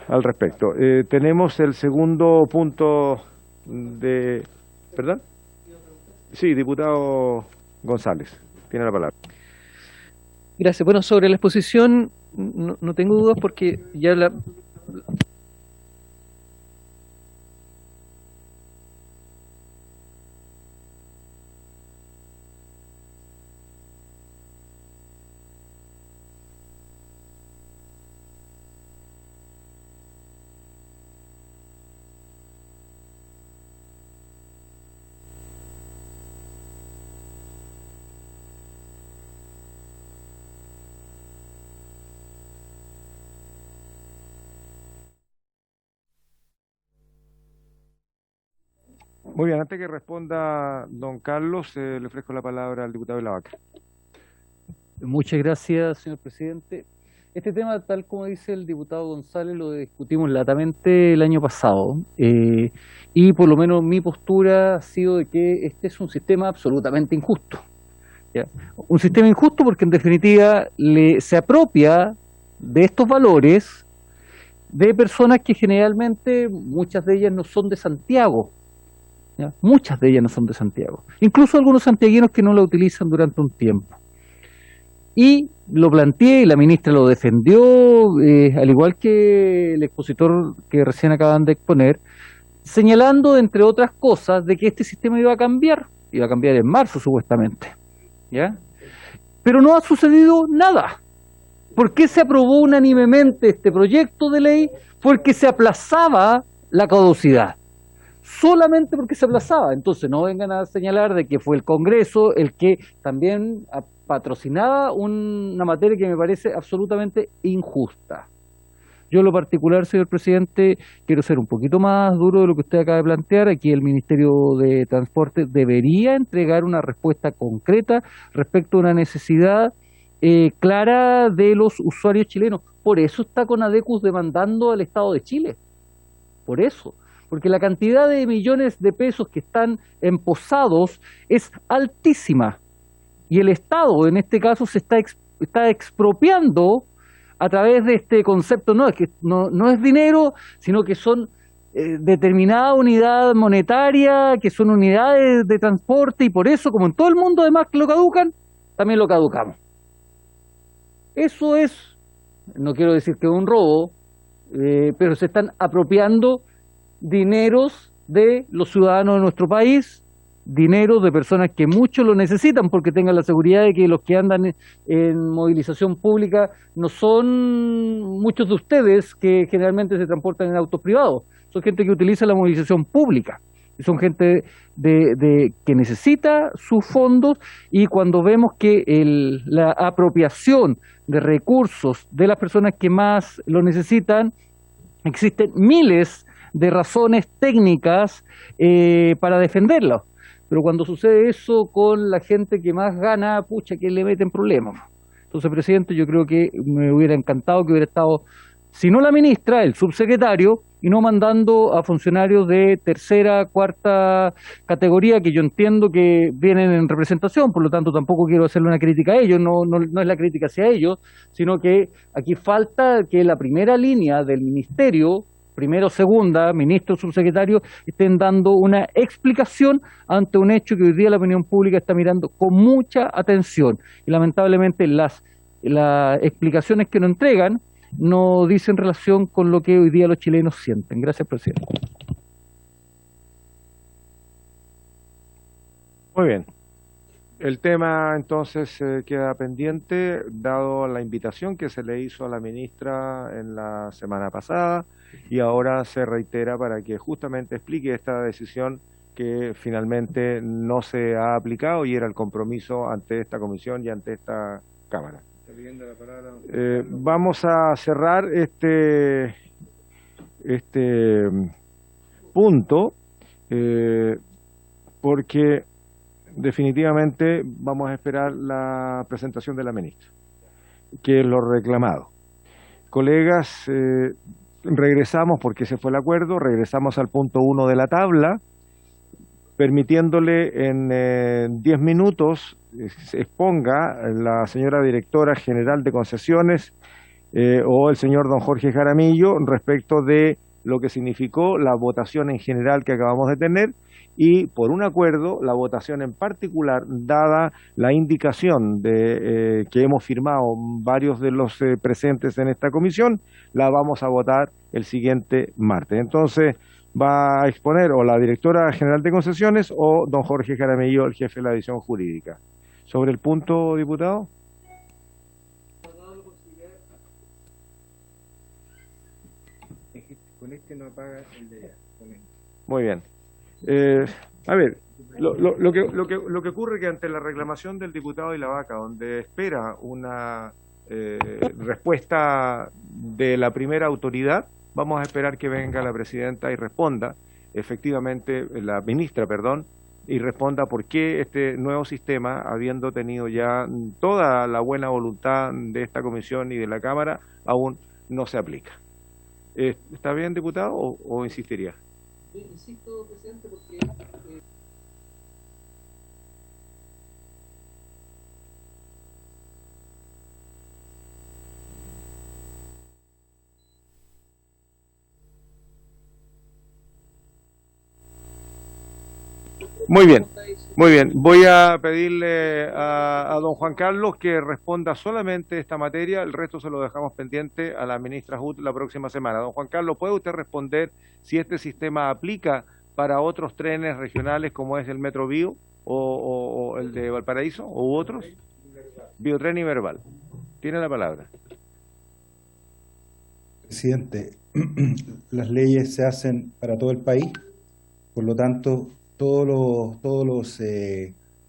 al respecto. Tenemos el segundo punto de... ¿Perdón? Sí, diputado González, tiene la palabra. Gracias. Bueno, sobre la exposición no tengo dudas porque ya la... Muy bien, antes que responda don Carlos, le ofrezco la palabra al diputado de la Vaca. Muchas gracias, señor presidente. Este tema, tal como dice el diputado González, lo discutimos latamente el año pasado y por lo menos mi postura ha sido de que este es un sistema absolutamente injusto. ¿Ya? Un sistema injusto porque en definitiva se apropia de estos valores de personas que generalmente muchas de ellas no son de Santiago. ¿Ya? Muchas de ellas no son de Santiago. Incluso algunos santiaguinos que no la utilizan durante un tiempo. Y lo planteé y la ministra lo defendió, al igual que el expositor que recién acaban de exponer, señalando, entre otras cosas, de que este sistema iba a cambiar en marzo supuestamente. ¿Ya? Pero no ha sucedido nada. ¿Por qué se aprobó unánimemente este proyecto de ley? Porque se aplazaba la caducidad. Solamente porque se aplazaba. Entonces no vengan a señalar de que fue el Congreso el que también patrocinaba una materia que me parece absolutamente injusta. Yo en lo particular, señor presidente, quiero ser un poquito más duro de lo que usted acaba de plantear. Aquí el Ministerio de Transporte debería entregar una respuesta concreta respecto a una necesidad clara de los usuarios chilenos. Por eso está Conadecus demandando al Estado de Chile. Por eso. Porque la cantidad de millones de pesos que están emposados es altísima. Y el Estado, en este caso, se está expropiando a través de este concepto. No, es que no es dinero, sino que son determinada unidad monetaria, que son unidades de transporte, y por eso, como en todo el mundo además que lo caducan, también lo caducamos. Eso es, no quiero decir que es un robo, pero se están apropiando dineros de los ciudadanos de nuestro país, dineros de personas que mucho lo necesitan, porque tengan la seguridad de que los que andan en movilización pública no son muchos de ustedes que generalmente se transportan en autos privados, son gente que utiliza la movilización pública, son gente que necesita sus fondos, y cuando vemos que la apropiación de recursos de las personas que más lo necesitan, existen miles de razones técnicas para defenderlo. Pero cuando sucede eso con la gente que más gana, pucha, que le meten problemas. Entonces, presidente, yo creo que me hubiera encantado que hubiera estado, si no la ministra, el subsecretario, y no mandando a funcionarios de tercera, cuarta categoría, que yo entiendo que vienen en representación, por lo tanto tampoco quiero hacerle una crítica a ellos, no es la crítica hacia ellos, sino que aquí falta que la primera línea del ministerio, primero, segunda, ministro, subsecretario, estén dando una explicación ante un hecho que hoy día la opinión pública está mirando con mucha atención. Y lamentablemente las explicaciones que nos entregan no dice en relación con lo que hoy día los chilenos sienten. Gracias, presidente. Muy bien. El tema entonces queda pendiente, dado la invitación que se le hizo a la ministra en la semana pasada, y ahora se reitera para que justamente explique esta decisión que finalmente no se ha aplicado y era el compromiso ante esta comisión y ante esta Cámara. Vamos a cerrar este punto porque definitivamente vamos a esperar la presentación de la ministra, que es lo reclamado. Colegas, regresamos, porque ese fue el acuerdo, regresamos al punto 1 de la tabla, permitiéndole en 10 minutos exponga la señora directora general de concesiones o el señor don Jorge Jaramillo respecto de lo que significó la votación en general que acabamos de tener y, por un acuerdo, la votación en particular, dada la indicación de que hemos firmado varios de los presentes en esta comisión, la vamos a votar el siguiente martes. Entonces, va a exponer o la directora general de concesiones o don Jorge Jaramillo, el jefe de la división jurídica. Sobre el punto, diputado. Con este no apaga el de allá. Muy bien. A ver, lo que ocurre es que ante la reclamación del diputado de la Vaca, donde espera una respuesta de la primera autoridad, vamos a esperar que venga la presidenta y responda, efectivamente, la ministra, perdón, y responda por qué este nuevo sistema, habiendo tenido ya toda la buena voluntad de esta comisión y de la Cámara, aún no se aplica. ¿Está bien, diputado, o insistiría? Insisto, presidente, porque Muy bien, muy bien. Voy a pedirle a don Juan Carlos que responda solamente esta materia, el resto se lo dejamos pendiente a la ministra Hut la próxima semana. Don Juan Carlos, ¿puede usted responder si este sistema aplica para otros trenes regionales como es el Metro Bio o el de Valparaíso u otros? Biotren y Verbal. Tiene la palabra. Presidente, las leyes se hacen para todo el país, por lo tanto, todos los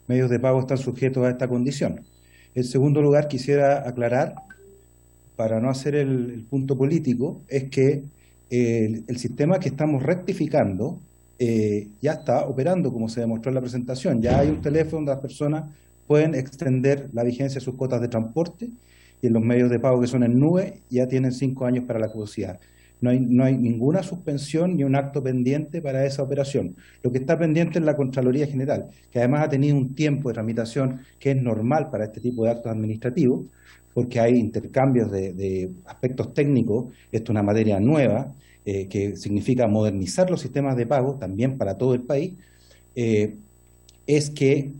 medios de pago están sujetos a esta condición. En segundo lugar, quisiera aclarar, para no hacer el punto político, es que el sistema que estamos rectificando ya está operando, como se demostró en la presentación. Ya hay un teléfono donde las personas pueden extender la vigencia de sus cuotas de transporte, y en los medios de pago que son en nube ya tienen 5 años para la caducidad. No hay ninguna suspensión ni un acto pendiente para esa operación. Lo que está pendiente es la Contraloría General, que además ha tenido un tiempo de tramitación que es normal para este tipo de actos administrativos, porque hay intercambios de aspectos técnicos. Esto es una materia nueva, que significa modernizar los sistemas de pago también para todo el país, es que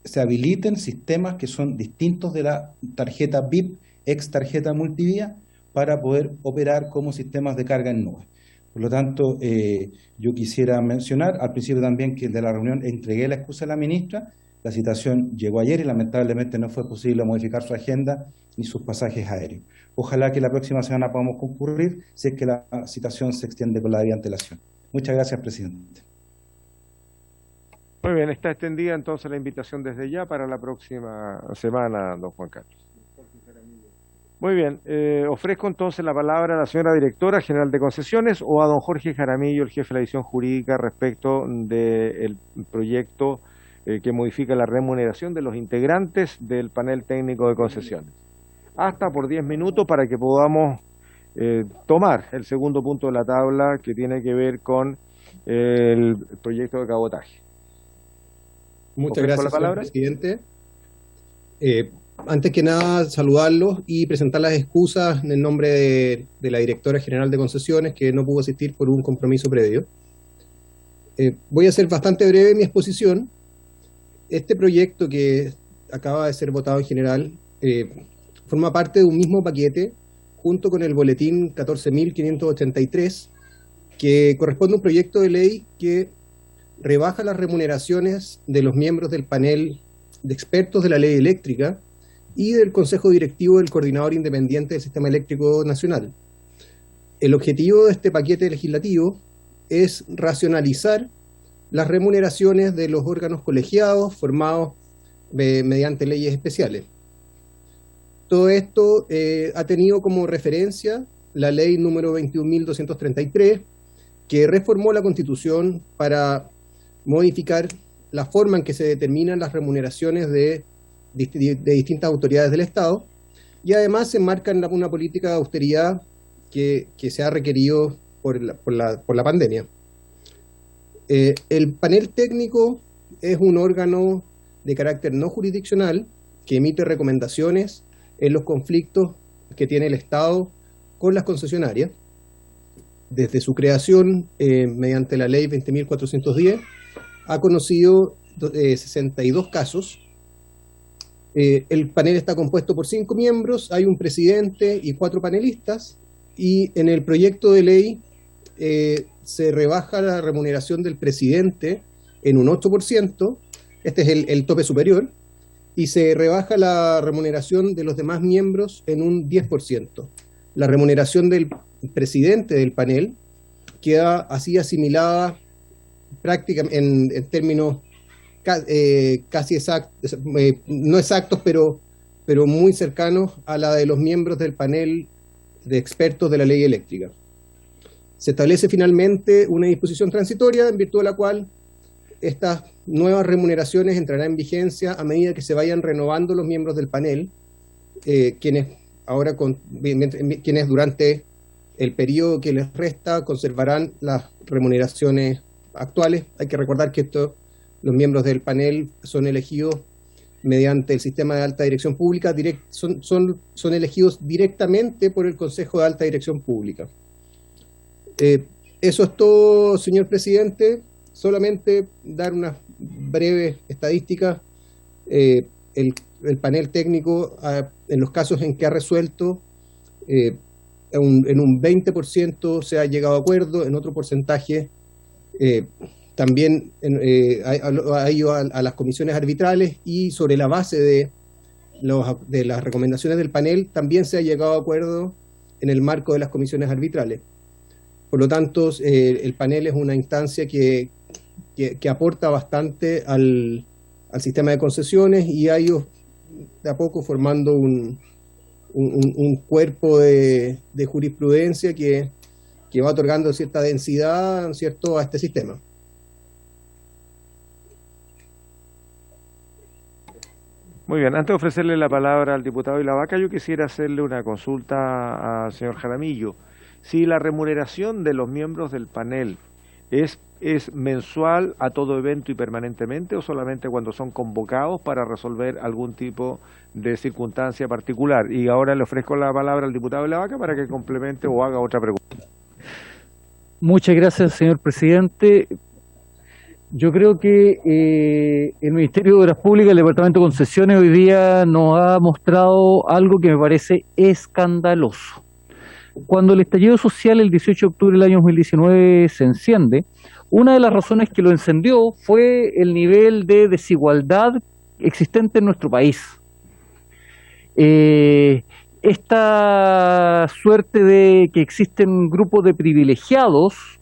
se habiliten sistemas que son distintos de la tarjeta VIP, ex tarjeta multivía, para poder operar como sistemas de carga en nube. Por lo tanto, yo quisiera mencionar al principio también que de la reunión entregué la excusa a la ministra. La citación llegó ayer y lamentablemente no fue posible modificar su agenda ni sus pasajes aéreos. Ojalá que la próxima semana podamos concurrir si es que la citación se extiende con la debida antelación. Muchas gracias, presidente. Muy bien, está extendida entonces la invitación desde ya para la próxima semana, don Juan Carlos. Muy bien, ofrezco entonces la palabra a la señora directora general de concesiones o a don Jorge Jaramillo, el jefe de la división jurídica, respecto del proyecto que modifica la remuneración de los integrantes del panel técnico de concesiones. Hasta por 10 minutos para que podamos tomar el segundo punto de la tabla, que tiene que ver con el proyecto de cabotaje. Muchas gracias, señor presidente. Antes que nada, saludarlos y presentar las excusas en el nombre de la directora general de concesiones, que no pudo asistir por un compromiso previo. Voy a ser bastante breve en mi exposición. Este proyecto que acaba de ser votado en general forma parte de un mismo paquete junto con el boletín 14.583, que corresponde a un proyecto de ley que rebaja las remuneraciones de los miembros del panel de expertos de la ley eléctrica y del Consejo Directivo del Coordinador Independiente del Sistema Eléctrico Nacional. El objetivo de este paquete legislativo es racionalizar las remuneraciones de los órganos colegiados formados mediante leyes especiales. Todo esto ha tenido como referencia la ley número 21.233, que reformó la Constitución para modificar la forma en que se determinan las remuneraciones de distintas autoridades del Estado, y además se enmarca en una política de austeridad que se ha requerido por la pandemia. El panel técnico es un órgano de carácter no jurisdiccional que emite recomendaciones en los conflictos que tiene el Estado con las concesionarias. Desde su creación, mediante la ley 20.410, ha conocido 62 casos. El panel está compuesto por 5 miembros, hay un presidente y 4 panelistas, y en el proyecto de ley se rebaja la remuneración del presidente en un 8%, este es el tope superior, y se rebaja la remuneración de los demás miembros en un 10%. La remuneración del presidente del panel queda así asimilada prácticamente en términos casi exactos, no exactos, pero muy cercanos a la de los miembros del panel de expertos de la ley eléctrica. Se establece finalmente una disposición transitoria en virtud de la cual estas nuevas remuneraciones entrarán en vigencia a medida que se vayan renovando los miembros del panel, quienes durante el periodo que les resta conservarán las remuneraciones actuales. Hay que recordar que los miembros del panel son elegidos mediante el sistema de alta dirección pública, son elegidos directamente por el Consejo de Alta Dirección Pública. Eso es todo, señor presidente. Solamente dar una breve estadística. El panel técnico, en los casos en que ha resuelto, en un 20% se ha llegado a acuerdo, en otro porcentaje también ha ido a las comisiones arbitrales, y sobre la base de las recomendaciones del panel también se ha llegado a acuerdo en el marco de las comisiones arbitrales. Por lo tanto, el panel es una instancia que aporta bastante al sistema de concesiones, y ha ido de a poco formando un cuerpo de jurisprudencia que va otorgando cierta densidad, ¿cierto?, a este sistema. Muy bien, antes de ofrecerle la palabra al diputado Ilavaca, yo quisiera hacerle una consulta al señor Jaramillo. Si la remuneración de los miembros del panel es mensual a todo evento y permanentemente, o solamente cuando son convocados para resolver algún tipo de circunstancia particular. Y ahora le ofrezco la palabra al diputado Ilavaca para que complemente o haga otra pregunta. Muchas gracias, señor presidente. Yo creo que el Ministerio de Obras Públicas, el Departamento de Concesiones, hoy día nos ha mostrado algo que me parece escandaloso. Cuando el estallido social el 18 de octubre del año 2019 se enciende, una de las razones que lo encendió fue el nivel de desigualdad existente en nuestro país. Esta suerte de que existen grupos de privilegiados,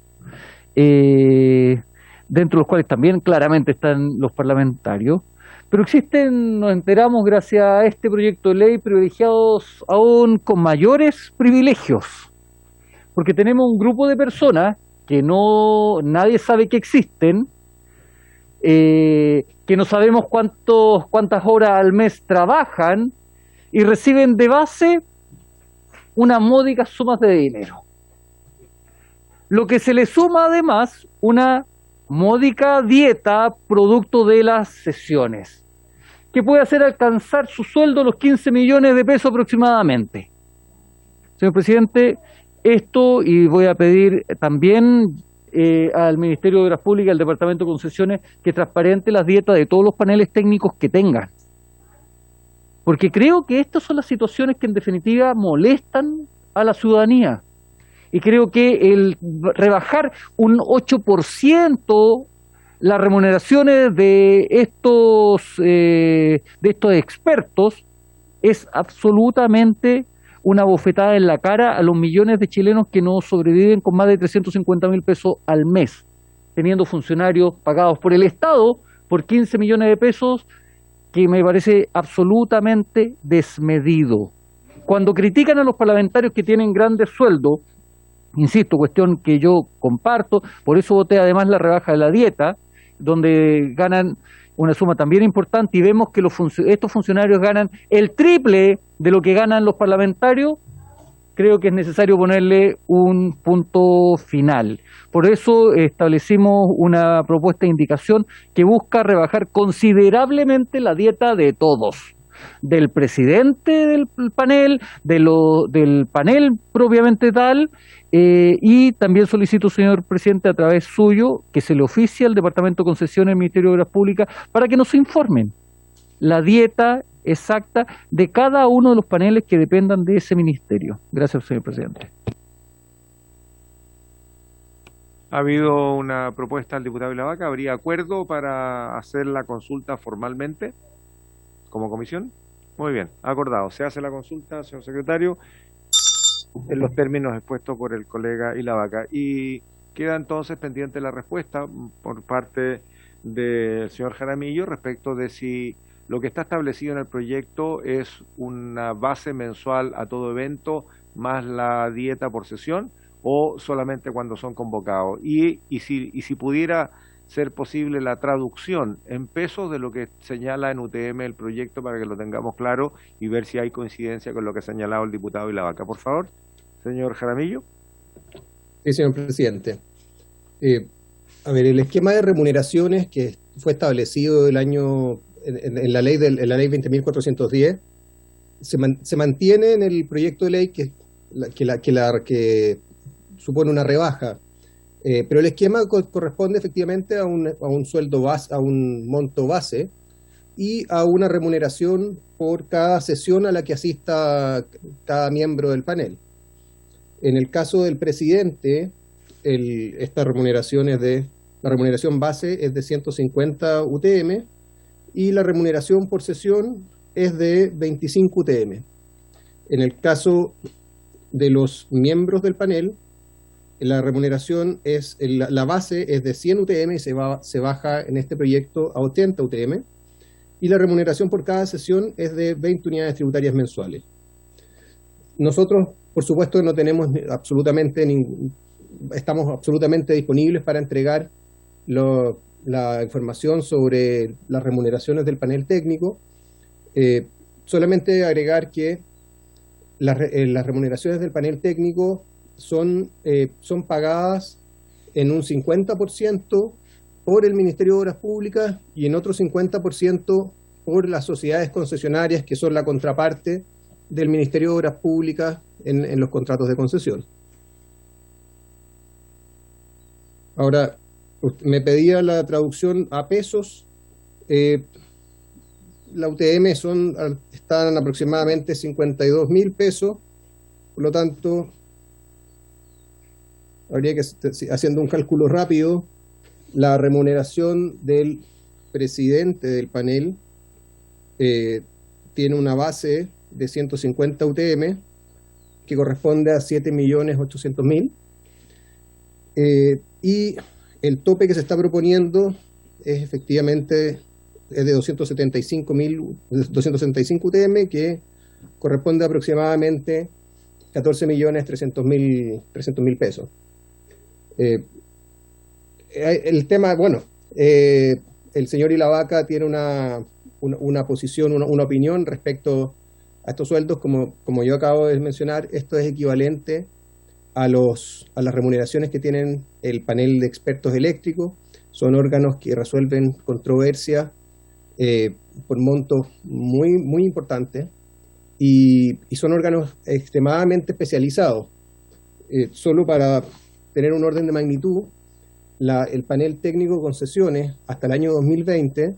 dentro de los cuales también claramente están los parlamentarios, pero existen, nos enteramos gracias a este proyecto de ley, privilegiados aún con mayores privilegios, porque tenemos un grupo de personas que nadie sabe que existen, que no sabemos cuántas horas al mes trabajan y reciben de base unas módicas sumas de dinero. Lo que se le suma además una módica dieta producto de las sesiones, que puede hacer alcanzar su sueldo los 15 millones de pesos aproximadamente. Señor presidente, esto, y voy a pedir también al Ministerio de Obras Públicas, al Departamento de Concesiones, que transparente las dietas de todos los paneles técnicos que tengan. Porque creo que estas son las situaciones que en definitiva molestan a la ciudadanía. Y creo que el rebajar un 8% las remuneraciones de estos expertos es absolutamente una bofetada en la cara a los millones de chilenos que no sobreviven con más de 350.000 pesos al mes, teniendo funcionarios pagados por el Estado por 15 millones de pesos, que me parece absolutamente desmedido. Cuando critican a los parlamentarios que tienen grandes sueldos, insisto, cuestión que yo comparto, por eso voté además la rebaja de la dieta, donde ganan una suma también importante, y vemos que estos funcionarios ganan el triple de lo que ganan los parlamentarios. Creo que es necesario ponerle un punto final. Por eso establecimos una propuesta de indicación que busca rebajar considerablemente la dieta de todos, del presidente del panel, del panel propiamente tal, y también solicito, señor presidente, a través suyo, que se le oficie al Departamento de Concesiones del Ministerio de Obras Públicas para que nos informen la dieta exacta de cada uno de los paneles que dependan de ese ministerio. Gracias, señor presidente. Ha habido una propuesta del diputado Ilavaca. ¿Habría acuerdo para hacer la consulta formalmente como comisión? Muy bien, acordado. Se hace la consulta, señor secretario, en los términos expuestos por el colega Ilavaca. Y queda entonces pendiente la respuesta por parte del señor Jaramillo respecto de si lo que está establecido en el proyecto es una base mensual a todo evento más la dieta por sesión, o solamente cuando son convocados. Y si pudiera ser posible la traducción en pesos de lo que señala en UTM el proyecto, para que lo tengamos claro y ver si hay coincidencia con lo que ha señalado el diputado Ilavaca. Por favor, señor Jaramillo. Sí, señor presidente. A ver, el esquema de remuneraciones que fue establecido en la ley 20.410 se mantiene en el proyecto de ley que supone una rebaja, pero el esquema corresponde efectivamente a un sueldo base, a un monto base y a una remuneración por cada sesión a la que asista cada miembro del panel. En el caso del presidente, la remuneración base es de 150 UTM y la remuneración por sesión es de 25 UTM. En el caso de los miembros del panel, la remuneración la base es de 100 UTM y se baja en este proyecto a 80 UTM, y la remuneración por cada sesión es de 20 unidades tributarias mensuales. Nosotros, por supuesto, no tenemos estamos absolutamente disponibles para entregar la información sobre las remuneraciones del panel técnico. Solamente agregar que las remuneraciones del panel técnico son pagadas en un 50% por el Ministerio de Obras Públicas y en otro 50% por las sociedades concesionarias, que son la contraparte del Ministerio de Obras Públicas en los contratos de concesión. Ahora, me pedía la traducción a pesos. La UTM están aproximadamente 52.000 pesos, por lo tanto, habría que, haciendo un cálculo rápido, la remuneración del presidente del panel tiene una base de 150 UTM, que corresponde a 7.800.000, y el tope que se está proponiendo es efectivamente de 275 UTM, que corresponde a aproximadamente 14.300.000 pesos. El tema, el señor Ilavaca tiene una posición, una opinión respecto a estos sueldos. Como yo acabo de mencionar, esto es equivalente a las remuneraciones que tienen el panel de expertos eléctricos. Son órganos que resuelven controversias por montos muy, muy importantes, y son órganos extremadamente especializados. Solo para tener un orden de magnitud, el panel técnico de concesiones hasta el año 2020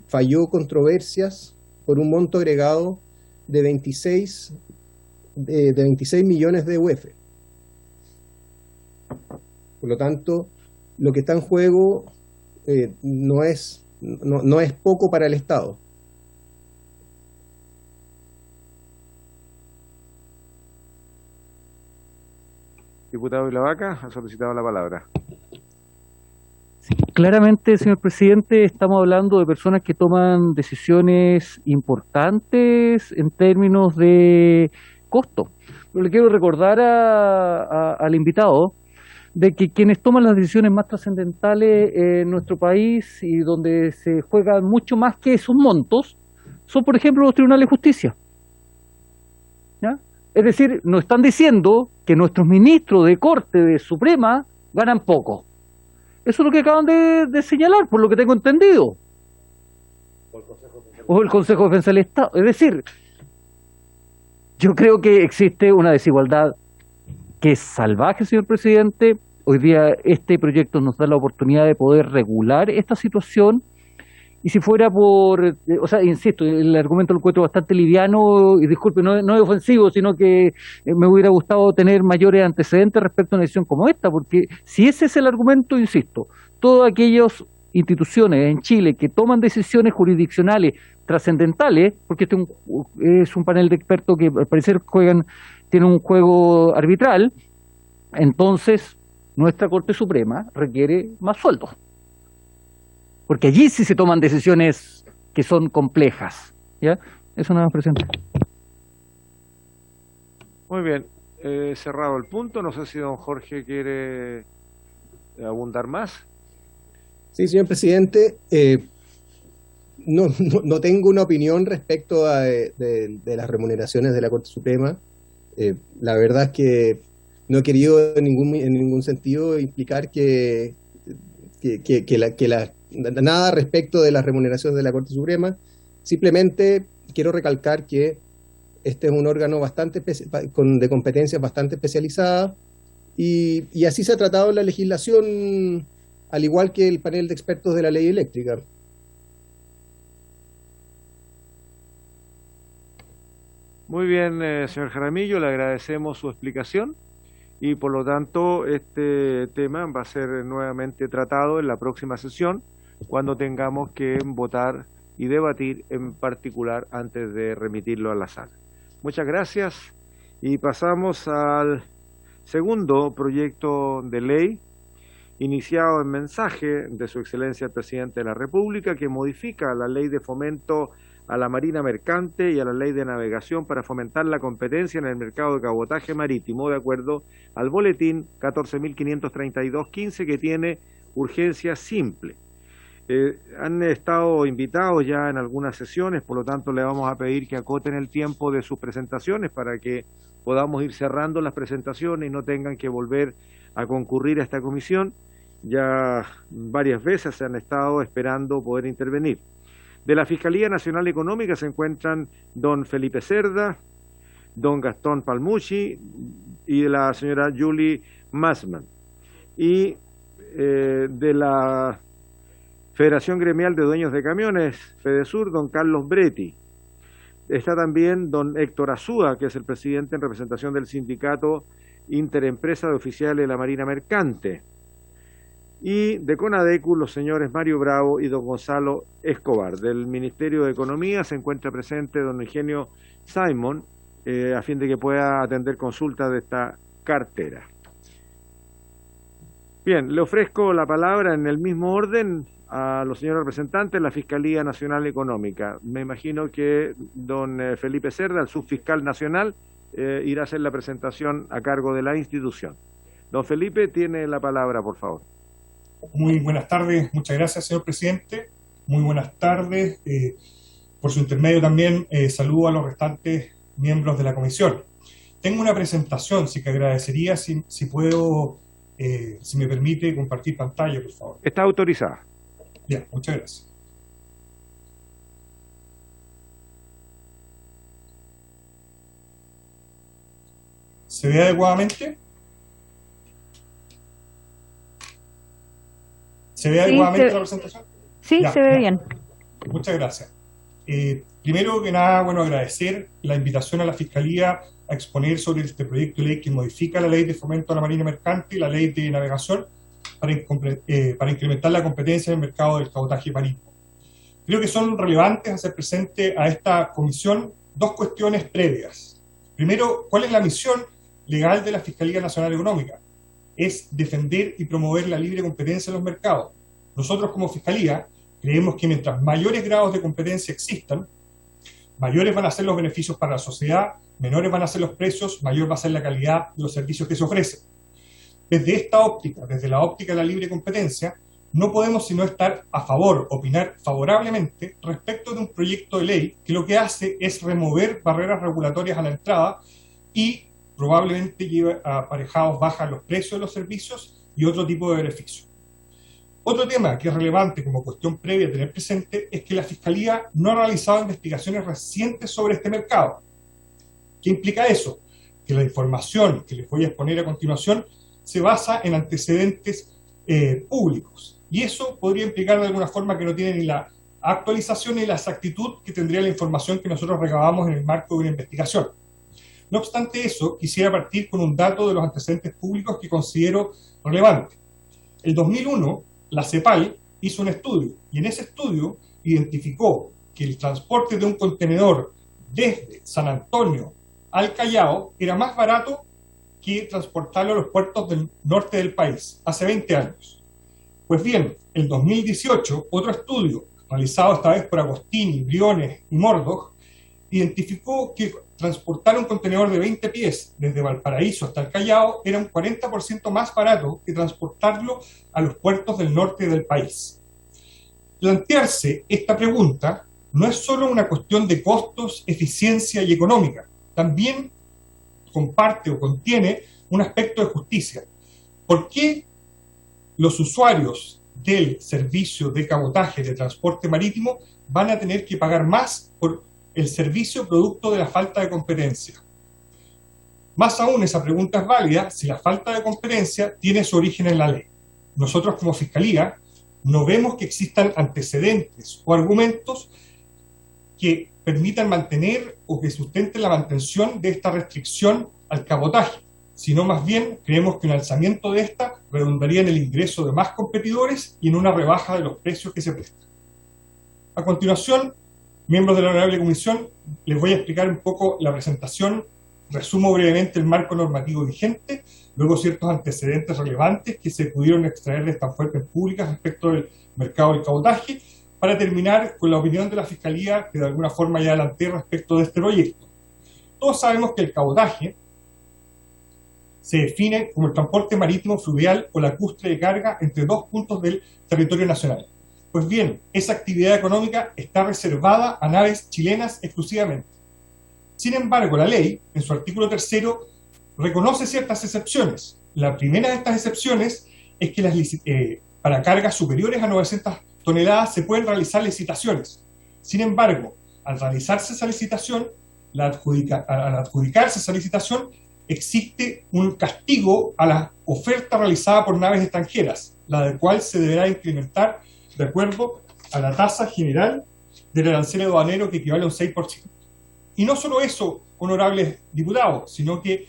falló controversias por un monto agregado de 26 de 26 millones de UF. Por lo tanto, lo que está en juego no es poco para el Estado. Diputado Vilavaca ha solicitado la palabra. Sí, claramente, señor presidente, estamos hablando de personas que toman decisiones importantes en términos de costo. Pero le quiero recordar al invitado de que quienes toman las decisiones más trascendentales en nuestro país y donde se juegan mucho más que esos montos son, por ejemplo, los tribunales de justicia. ¿Ya? Es decir, nos están diciendo que nuestros ministros de Corte, de Suprema, ganan poco. Eso es lo que acaban de señalar, por lo que tengo entendido. O el Consejo de Defensa del Estado. Es decir, yo creo que existe una desigualdad que es salvaje, señor presidente. Hoy día este proyecto nos da la oportunidad de poder regular esta situación. Y si fuera o sea, insisto, el argumento lo encuentro bastante liviano y disculpe, no es ofensivo, sino que me hubiera gustado tener mayores antecedentes respecto a una decisión como esta, porque si ese es el argumento, insisto, todas aquellas instituciones en Chile que toman decisiones jurisdiccionales trascendentales, porque este es un panel de expertos que al parecer tienen un juego arbitral, entonces nuestra Corte Suprema requiere más sueldos. Porque allí sí se toman decisiones que son complejas. ¿Ya? Eso nada más, presidente. Muy bien, cerrado el punto. No sé si don Jorge quiere abundar más. Sí, señor presidente. No tengo una opinión respecto de las remuneraciones de la Corte Suprema. La verdad es que no he querido en ningún sentido implicar que nada respecto de las remuneraciones de la Corte Suprema. Simplemente quiero recalcar que este es un órgano de competencias bastante especializada y así se ha tratado la legislación, al igual que el panel de expertos de la ley eléctrica. Muy bien, señor Jaramillo, le agradecemos su explicación. Y por lo tanto este tema va a ser nuevamente tratado en la próxima sesión cuando tengamos que votar y debatir en particular antes de remitirlo a la sala. Muchas gracias y pasamos al segundo proyecto de ley iniciado en mensaje de Su Excelencia el Presidente de la República, que modifica la Ley de Fomento a la Marina Mercante y a la Ley de Navegación para fomentar la competencia en el mercado de cabotaje marítimo, de acuerdo al boletín 14.532.15, que tiene urgencia simple. Han estado invitados ya en algunas sesiones, por lo tanto le vamos a pedir que acoten el tiempo de sus presentaciones para que podamos ir cerrando las presentaciones y no tengan que volver a concurrir a esta comisión. Ya varias veces se han estado esperando poder intervenir. De la Fiscalía Nacional Económica se encuentran don Felipe Cerda, don Gastón Palmucci y de la señora Julie Massman. Y de la Federación Gremial de Dueños de Camiones, Fedesur, don Carlos Bretti. Está también don Héctor Azúa, que es el presidente en representación del Sindicato Interempresa de Oficiales de la Marina Mercante. Y de CONADECU, los señores Mario Bravo y don Gonzalo Escobar. Del Ministerio de Economía se encuentra presente don Eugenio Simon, a fin de que pueda atender consultas de esta cartera. Bien, le ofrezco la palabra en el mismo orden a los señores representantes de la Fiscalía Nacional Económica. Me imagino que don Felipe Cerda, el subfiscal nacional, irá a hacer la presentación a cargo de la institución. Don Felipe, tiene la palabra, por favor. Muy buenas tardes, muchas gracias, señor presidente. Muy buenas tardes. Por su intermedio también saludo a los restantes miembros de la comisión. Tengo una presentación, así que agradecería si puedo, si me permite, compartir pantalla, por favor. Está autorizada. Bien, muchas gracias. ¿Se ve adecuadamente? ¿Se ve adecuadamente la presentación? Sí, ya, se ve bien. Muchas gracias. Primero que nada, bueno, agradecer la invitación a la Fiscalía a exponer sobre este proyecto de ley que modifica la Ley de Fomento a la Marina Mercante y la Ley de Navegación para incrementar la competencia en el mercado del cabotaje marítimo. Creo que son relevantes hacer presente a esta comisión dos cuestiones previas. Primero, ¿cuál es la misión legal de la Fiscalía Nacional Económica? Es defender y promover la libre competencia en los mercados. Nosotros como Fiscalía creemos que mientras mayores grados de competencia existan, mayores van a ser los beneficios para la sociedad, menores van a ser los precios, mayor va a ser la calidad de los servicios que se ofrecen. Desde esta óptica, desde la óptica de la libre competencia, no podemos sino estar a favor, opinar favorablemente respecto de un proyecto de ley que lo que hace es remover barreras regulatorias a la entrada y probablemente lleve aparejados bajas los precios de los servicios y otro tipo de beneficios. Otro tema que es relevante como cuestión previa a tener presente es que la Fiscalía no ha realizado investigaciones recientes sobre este mercado. ¿Qué implica eso? Que la información que les voy a exponer a continuación se basa en antecedentes públicos. Y eso podría implicar de alguna forma que no tiene ni la actualización ni la exactitud que tendría la información que nosotros recabamos en el marco de una investigación. No obstante eso, quisiera partir con un dato de los antecedentes públicos que considero relevante. El 2001, la CEPAL hizo un estudio, y en ese estudio identificó que el transporte de un contenedor desde San Antonio al Callao era más barato que transportarlo a los puertos del norte del país, hace 20 años. Pues bien, el 2018, otro estudio, realizado esta vez por Agostini, Briones y Mordog, identificó que transportar un contenedor de 20 pies desde Valparaíso hasta el Callao era un 40% más barato que transportarlo a los puertos del norte del país. Plantearse esta pregunta no es solo una cuestión de costos, eficiencia y económica, también comparte o contiene un aspecto de justicia. ¿Por qué los usuarios del servicio de cabotaje de transporte marítimo van a tener que pagar más por el servicio producto de la falta de competencia? Más aún, esa pregunta es válida si la falta de competencia tiene su origen en la ley. Nosotros como Fiscalía no vemos que existan antecedentes o argumentos que permitan mantener o que sustenten la mantención de esta restricción al cabotaje, sino más bien creemos que un alzamiento de esta redundaría en el ingreso de más competidores y en una rebaja de los precios que se prestan. A continuación, miembros de la Honorable Comisión, les voy a explicar un poco la presentación, resumo brevemente el marco normativo vigente, luego ciertos antecedentes relevantes que se pudieron extraer de estas fuentes públicas respecto del mercado del cabotaje, para terminar con la opinión de la Fiscalía que de alguna forma ya adelanté respecto de este proyecto. Todos sabemos que el cabotaje se define como el transporte marítimo fluvial o lacustre de carga entre dos puntos del territorio nacional. Pues bien, esa actividad económica está reservada a naves chilenas exclusivamente. Sin embargo, la ley, en su artículo 3, reconoce ciertas excepciones. La primera de estas excepciones es que para cargas superiores a 900 toneladas se pueden realizar licitaciones. Sin embargo, al realizarse esa licitación, al adjudicarse esa licitación, existe un castigo a la oferta realizada por naves extranjeras, la del cual se deberá incrementar de acuerdo a la tasa general del arancel aduanero que equivale a un 6%. Y no solo eso, honorables diputados, sino que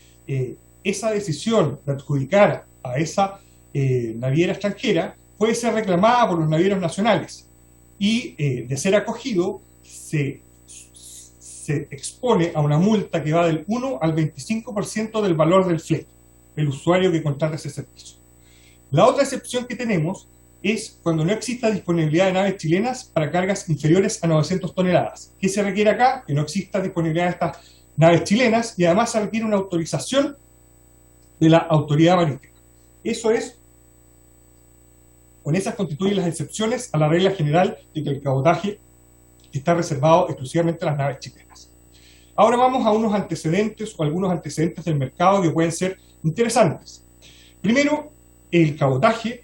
esa decisión de adjudicar a esa naviera extranjera puede ser reclamada por los navieros nacionales y de ser acogido se expone a una multa que va del 1 al 25% del valor del flete, el usuario que contrata ese servicio. La otra excepción que tenemos es cuando no exista disponibilidad de naves chilenas para cargas inferiores a 900 toneladas. ¿Qué se requiere acá? Que no exista disponibilidad de estas naves chilenas y además se requiere una autorización de la autoridad marítima. Eso es, con esas constituyen las excepciones a la regla general de que el cabotaje está reservado exclusivamente a las naves chilenas. Ahora vamos a unos antecedentes o algunos antecedentes del mercado que pueden ser interesantes. Primero, el cabotaje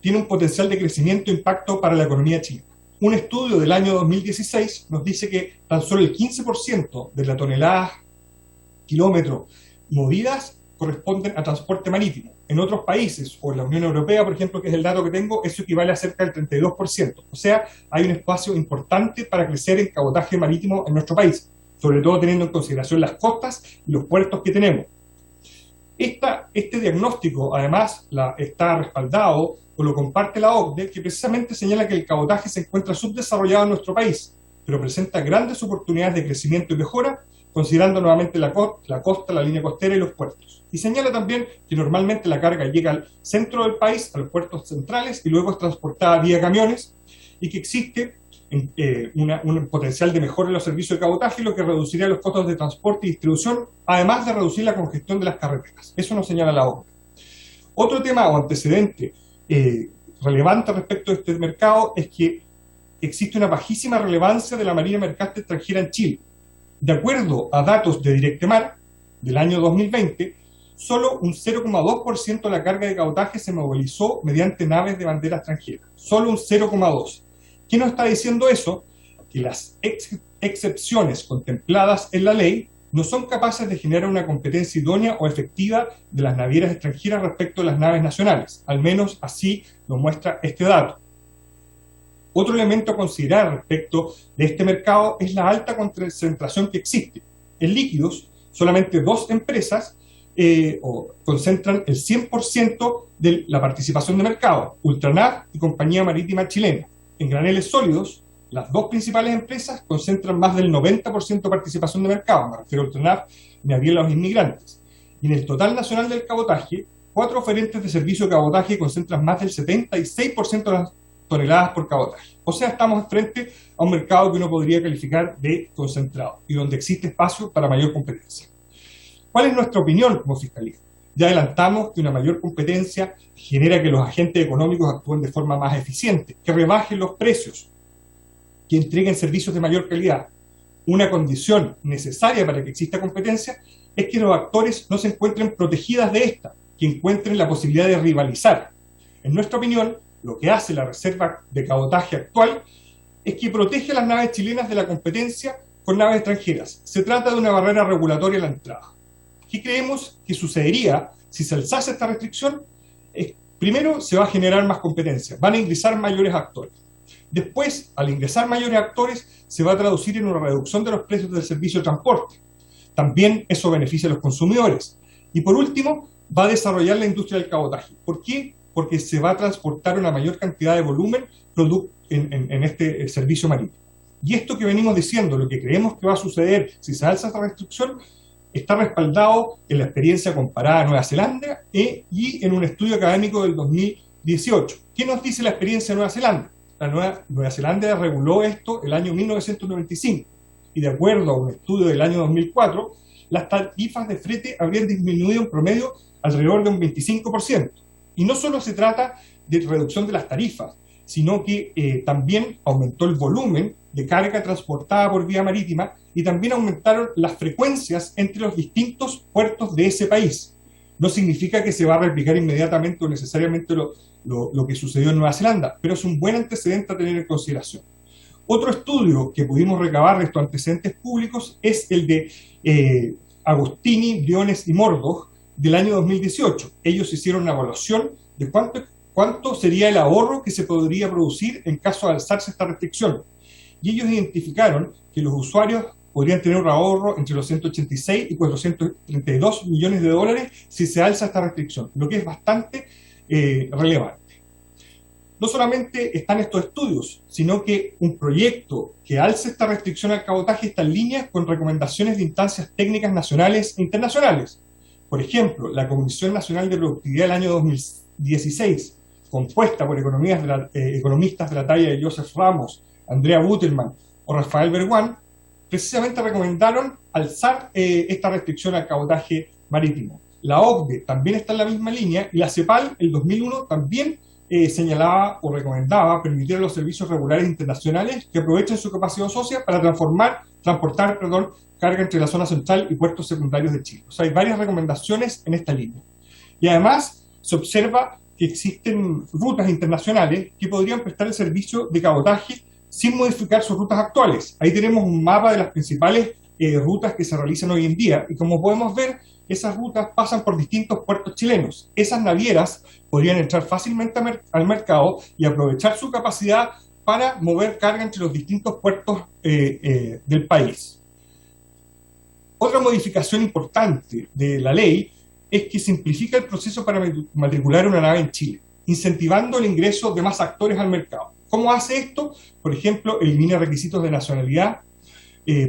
tiene un potencial de crecimiento e impacto para la economía chilena. Un estudio del año 2016 nos dice que tan solo el 15% de las toneladas kilómetros movidas corresponden a transporte marítimo. En otros países, o en la Unión Europea, por ejemplo, que es el dato que tengo, eso equivale a cerca del 32%. O sea, hay un espacio importante para crecer en cabotaje marítimo en nuestro país. sobre todo teniendo en consideración las costas y los puertos que tenemos. Este diagnóstico, además, está respaldado o lo comparte la OCDE, que precisamente señala que el cabotaje se encuentra subdesarrollado en nuestro país, pero presenta grandes oportunidades de crecimiento y mejora, considerando nuevamente la costa, la línea costera y los puertos. Y señala también que normalmente la carga llega al centro del país, a los puertos centrales, y luego es transportada vía camiones, y que existe un potencial de mejora en los servicios de cabotaje, lo que reduciría los costos de transporte y distribución, además de reducir la congestión de las carreteras. Eso nos señala la OCDE. Otro tema o antecedente relevante respecto a este mercado es que existe una bajísima relevancia de la marina mercante extranjera en Chile. De acuerdo a datos de Directemar del año 2020, solo un 0,2% de la carga de cabotaje se movilizó mediante naves de bandera extranjera. Solo un 0,2%. ¿Qué nos está diciendo eso? Que las excepciones contempladas en la ley no son capaces de generar una competencia idónea o efectiva de las navieras extranjeras respecto a las naves nacionales. Al menos así lo muestra este dato. Otro elemento a considerar respecto de este mercado es la alta concentración que existe. En líquidos, solamente 2 empresas concentran el 100% de la participación de mercado, Ultranav y Compañía Marítima Chilena. En graneles sólidos, las 2 principales empresas concentran más del 90% de participación de mercado, me refiero a Ultranav y Naviera Los Inmigrantes. Y en el total nacional del cabotaje, 4 oferentes de servicio de cabotaje concentran más del 76% de las toneladas por cabotaje. O sea, estamos frente a un mercado que uno podría calificar de concentrado y donde existe espacio para mayor competencia. ¿Cuál es nuestra opinión como Fiscalía? Ya adelantamos que una mayor competencia genera que los agentes económicos actúen de forma más eficiente, que rebajen los precios, que entreguen servicios de mayor calidad. Una condición necesaria para que exista competencia es que los actores no se encuentren protegidas de esta, que encuentren la posibilidad de rivalizar. En nuestra opinión, lo que hace la reserva de cabotaje actual es que protege a las naves chilenas de la competencia con naves extranjeras. Se trata de una barrera regulatoria a la entrada. ¿Qué creemos que sucedería si se alzase esta restricción? Primero, se va a generar más competencia, van a ingresar mayores actores. Después, al ingresar mayores actores, se va a traducir en una reducción de los precios del servicio de transporte. También eso beneficia a los consumidores. Y por último, va a desarrollar la industria del cabotaje. ¿Por qué? Porque se va a transportar una mayor cantidad de volumen en este servicio marítimo. Y esto que venimos diciendo, lo que creemos que va a suceder si se alza esta restricción, está respaldado en la experiencia comparada a Nueva Zelanda y en un estudio académico del 2018. ¿Qué nos dice la experiencia de Nueva Zelanda? Nueva Zelanda reguló esto el año 1995 y de acuerdo a un estudio del año 2004, las tarifas de flete habrían disminuido en promedio alrededor de un 25%. Y no solo se trata de reducción de las tarifas, sino que también aumentó el volumen de carga transportada por vía marítima y también aumentaron las frecuencias entre los distintos puertos de ese país. No significa que se va a replicar inmediatamente o necesariamente lo que sucedió en Nueva Zelanda, pero es un buen antecedente a tener en consideración. Otro estudio que pudimos recabar de estos antecedentes públicos es el de Agostini, Briones y Mordog del año 2018. Ellos hicieron una evaluación de cuánto sería el ahorro que se podría producir en caso de alzarse esta restricción. Y ellos identificaron que los usuarios podrían tener un ahorro entre los 186 y 432 millones de dólares si se alza esta restricción, lo que es bastante relevante. No solamente están estos estudios, sino que un proyecto que alce esta restricción al cabotaje está en línea con recomendaciones de instancias técnicas nacionales e internacionales. Por ejemplo, la Comisión Nacional de Productividad del año 2016, compuesta por economistas de la talla de Joseph Ramos, Andrea Butelman o Rafael Berguán, precisamente recomendaron alzar esta restricción al cabotaje marítimo. La OCDE también está en la misma línea y la CEPAL, en 2001, también señalaba o recomendaba permitir a los servicios regulares internacionales que aprovechen su capacidad ósea para transportar carga entre la zona central y puertos secundarios de Chile. O sea, hay varias recomendaciones en esta línea. Y además se observa que existen rutas internacionales que podrían prestar el servicio de cabotaje sin modificar sus rutas actuales. Ahí tenemos un mapa de las principales rutas que se realizan hoy en día y como podemos ver, esas rutas pasan por distintos puertos chilenos. Esas navieras podrían entrar fácilmente al mercado y aprovechar su capacidad para mover carga entre los distintos puertos del país. Otra modificación importante de la ley es que simplifica el proceso para matricular una nave en Chile, incentivando el ingreso de más actores al mercado. ¿Cómo hace esto? Por ejemplo, elimina requisitos de nacionalidad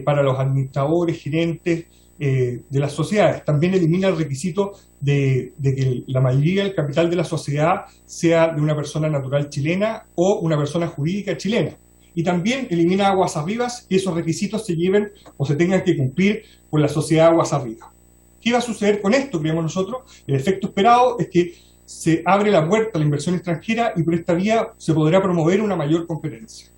para los administradores, gerentes de las sociedades. También elimina el requisito de que la mayoría del capital de la sociedad sea de una persona natural chilena o una persona jurídica chilena. Y también elimina aguas arribas y esos requisitos se lleven o se tengan que cumplir con la sociedad aguas arriba. ¿Qué va a suceder con esto, creemos nosotros? El efecto esperado es que se abre la puerta a la inversión extranjera y por esta vía se podrá promover una mayor competencia.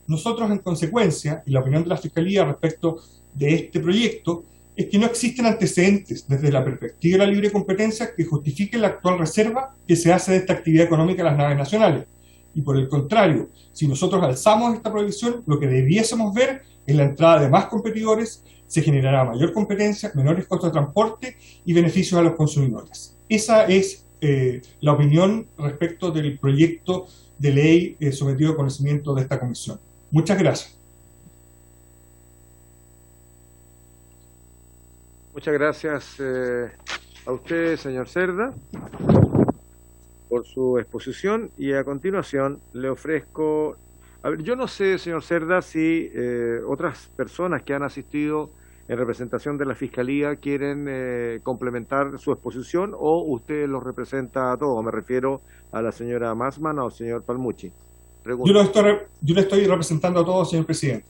Nosotros, en consecuencia, y la opinión de la Fiscalía respecto de este proyecto, es que no existen antecedentes desde la perspectiva de la libre competencia que justifiquen la actual reserva que se hace de esta actividad económica a las naves nacionales. Y por el contrario, si nosotros alzamos esta prohibición, lo que debiésemos ver es la entrada de más competidores, se generará mayor competencia, menores costos de transporte y beneficios a los consumidores. Esa es la opinión respecto del proyecto de ley sometido a conocimiento de esta comisión. Muchas gracias. Muchas gracias a usted, señor Cerda, por su exposición, y a continuación le ofrezco... A ver, yo no sé, señor Cerda, si otras personas que han asistido en representación de la Fiscalía quieren complementar su exposición, o usted los representa a todos. Me refiero a la señora Massman o al señor Palmucci. Yo le estoy representando a todos, señor presidente.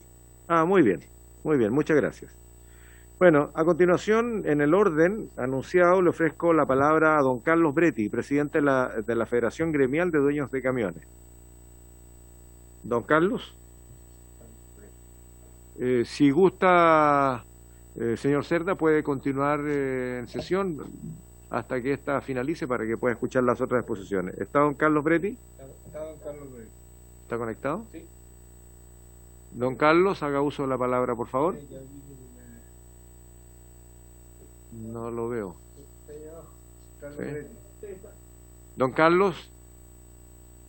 Ah, muy bien, muchas gracias. Bueno, a continuación, en el orden anunciado, le ofrezco la palabra a don Carlos Bretti, presidente de la Federación Gremial de Dueños de Camiones. Don Carlos, si gusta, señor Cerda, puede continuar en sesión hasta que esta finalice para que pueda escuchar las otras exposiciones. ¿Está don Carlos Bretti? Está don Carlos Bretti. ¿Está conectado? Sí. Don Carlos, haga uso de la palabra, por favor. No lo veo. ¿Sí? Don Carlos.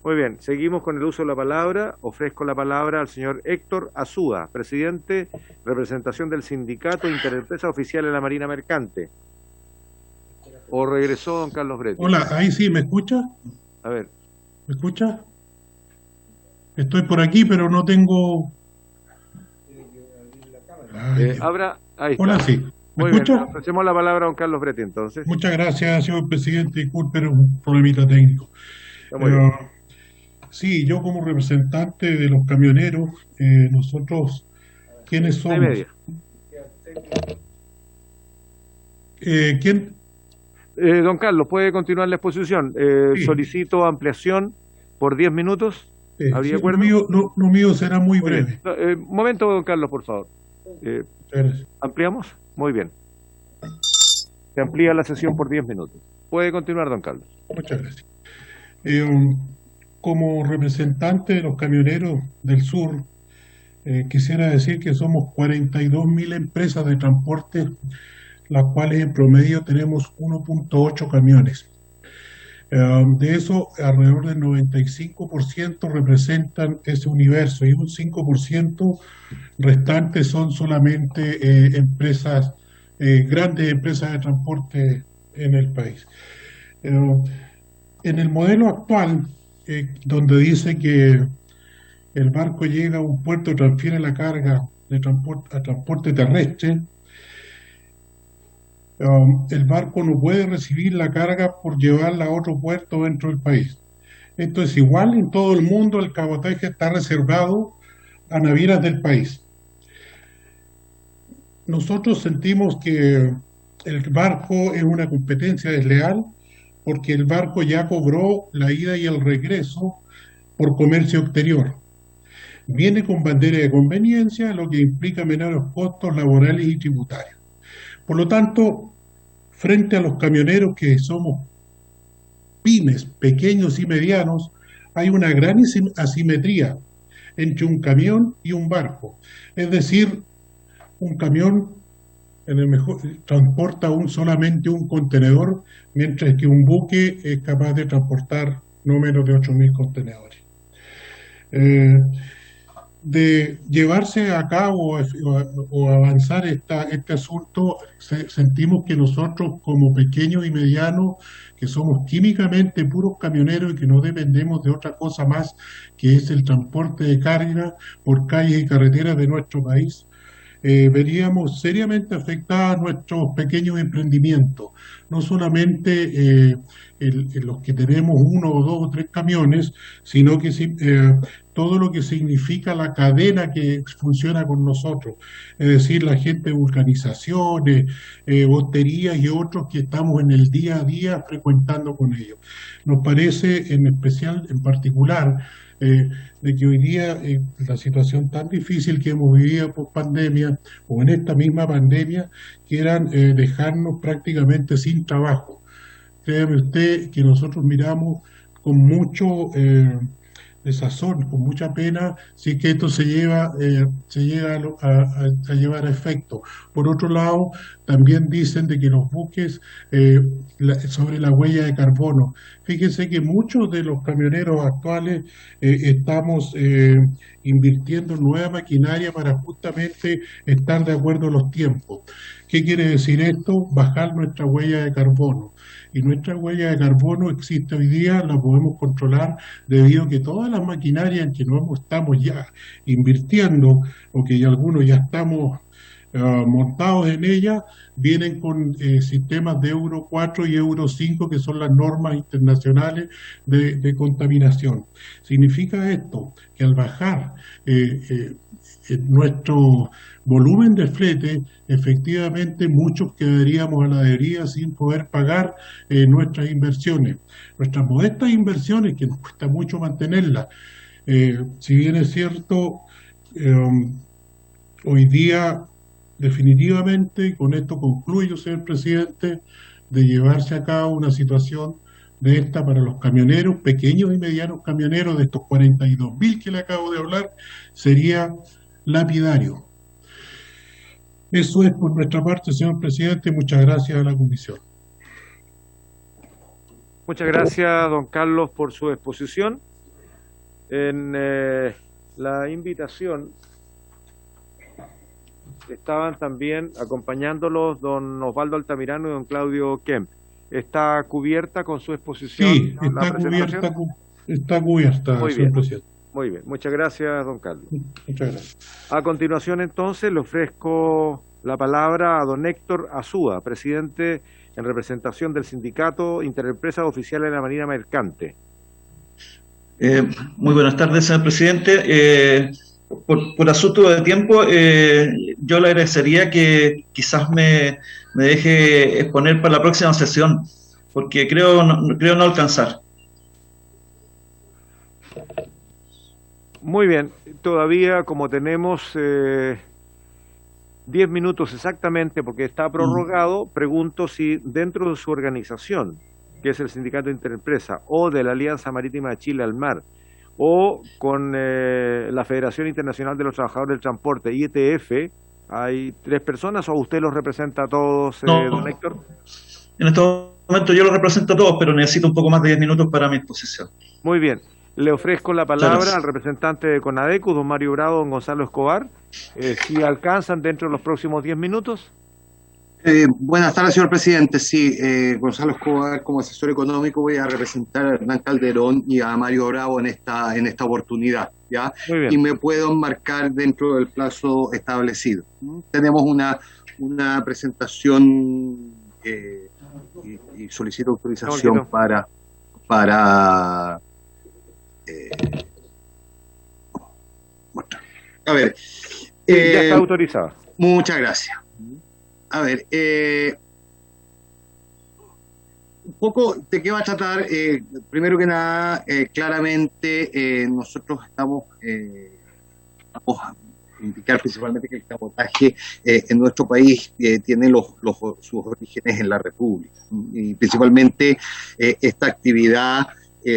Muy bien, seguimos con el uso de la palabra. Ofrezco la palabra al señor Héctor Azúa, presidente, representación del sindicato Interempresa Oficial de la Marina Mercante. ¿O regresó don Carlos Bretti? Hola, ahí sí, ¿me escucha? A ver. ¿Me escucha? Estoy por aquí, pero no tengo... Ahí está. Hola, sí. ¿Me Muy escucha? bien, ofrecemos la palabra a don Carlos Bretti, entonces. Muchas gracias, señor presidente. Disculpe, era un problemita técnico. Sí, yo como representante de los camioneros, nosotros, ¿quiénes somos? ¿Quién? Don Carlos, ¿puede continuar la exposición? Sí. Solicito ampliación por 10 minutos. ¿Habría Sí, acuerdo? lo mío será muy breve. Momento, don Carlos, por favor. ¿Ampliamos? Muy bien. Se amplía la sesión por 10 minutos. Puede continuar, don Carlos. Muchas gracias. Como representante de los camioneros del sur, quisiera decir que somos 42.000 empresas de transporte, las cuales en promedio tenemos 1.8 camiones. De eso, alrededor del 95% representan ese universo y un 5% restante son solamente empresas, grandes empresas de transporte en el país. En el modelo actual, donde dice que el barco llega a un puerto y transfiere la carga de transporte a transporte terrestre, el barco no puede recibir la carga por llevarla a otro puerto dentro del país. Esto es igual en todo el mundo. El cabotaje está reservado a navieras del país. Nosotros sentimos que el barco es una competencia desleal porque el barco ya cobró la ida y el regreso por comercio exterior. Viene con bandera de conveniencia, lo que implica menores costos laborales y tributarios. Por lo tanto, frente a los camioneros que somos pymes, pequeños y medianos, hay una gran asimetría entre un camión y un barco. Es decir, un camión transporta solamente un contenedor, mientras que un buque es capaz de transportar no menos de 8.000 contenedores. de llevarse a cabo o avanzar este asunto, sentimos que nosotros como pequeños y medianos, que somos químicamente puros camioneros y que no dependemos de otra cosa más que es el transporte de carga por calles y carreteras de nuestro país, veríamos seriamente afectados nuestros pequeños emprendimientos, no solamente los que tenemos uno o dos o tres camiones, sino que todo lo que significa la cadena que funciona con nosotros, es decir, la gente de vulcanizaciones, hosterías y otros que estamos en el día a día frecuentando con ellos. Nos parece en especial, en particular, de que hoy día la situación tan difícil que hemos vivido por pandemia o en esta misma pandemia quieran dejarnos prácticamente sin trabajo. Créame usted que nosotros miramos con mucho desazón, con mucha pena, si es que esto se llega a llevar a efecto. Por otro lado, también dicen de que los buques sobre la huella de carbono. Fíjense que muchos de los camioneros actuales estamos invirtiendo en nueva maquinaria para justamente estar de acuerdo a los tiempos. ¿Qué quiere decir esto? Bajar nuestra huella de carbono. Y nuestra huella de carbono existe hoy día, la podemos controlar debido a que todas las maquinarias en que no estamos ya invirtiendo, o que ya algunos ya estamos montados en ella, vienen con sistemas de Euro 4 y Euro 5, que son las normas internacionales de contaminación. Significa esto que al bajar nuestro volumen de flete, efectivamente muchos quedaríamos a la deriva sin poder pagar nuestras inversiones. Nuestras modestas inversiones, que nos cuesta mucho mantenerlas, si bien es cierto, hoy día definitivamente, y con esto concluyo, señor presidente, de llevarse a cabo una situación de esta para los camioneros, pequeños y medianos camioneros, de estos 42.000 que le acabo de hablar, sería lapidario. Eso es por nuestra parte, señor presidente. Muchas gracias a la comisión. Muchas gracias, don Carlos, por su exposición. En la invitación estaban también acompañándolos don Osvaldo Altamirano y don Claudio Kemp. ¿Está cubierta con su exposición? Sí, está cubierta, muy señor bien, presidente. muy bien. Muchas gracias, don Carlos. Muchas gracias. A continuación, entonces, le ofrezco la palabra a don Héctor Azúa, presidente en representación del Sindicato Interempresas Oficiales de la Marina Mercante. Muy buenas tardes, señor presidente. Por asunto de tiempo, yo le agradecería que quizás me deje exponer para la próxima sesión, porque creo no alcanzar. Muy bien, todavía como tenemos 10 minutos exactamente, porque está prorrogado, pregunto si dentro de su organización, que es el Sindicato Interempresa, o de la Alianza Marítima de Chile al Mar, o con la Federación Internacional de los Trabajadores del Transporte, IETF, ¿hay 3 personas o usted los representa a todos, don Héctor? En este momento yo los represento a todos, pero necesito un poco más de 10 minutos para mi exposición. Muy bien. Le ofrezco la palabra al representante de CONADECU, don Mario Bravo, don Gonzalo Escobar, si alcanzan dentro de los próximos 10 minutos. Buenas tardes, señor presidente. Sí, Gonzalo Escobar, como asesor económico, voy a representar a Hernán Calderón y a Mario Bravo en esta oportunidad, ¿ya? Muy bien. Y me puedo enmarcar dentro del plazo establecido. Tenemos una presentación y solicito autorización para a ver. Ya está autorizada. Muchas gracias. A ver, un poco de qué va a tratar. Primero que nada, claramente nosotros vamos a indicar principalmente que el cabotaje en nuestro país tiene sus orígenes en la República, y principalmente esta actividad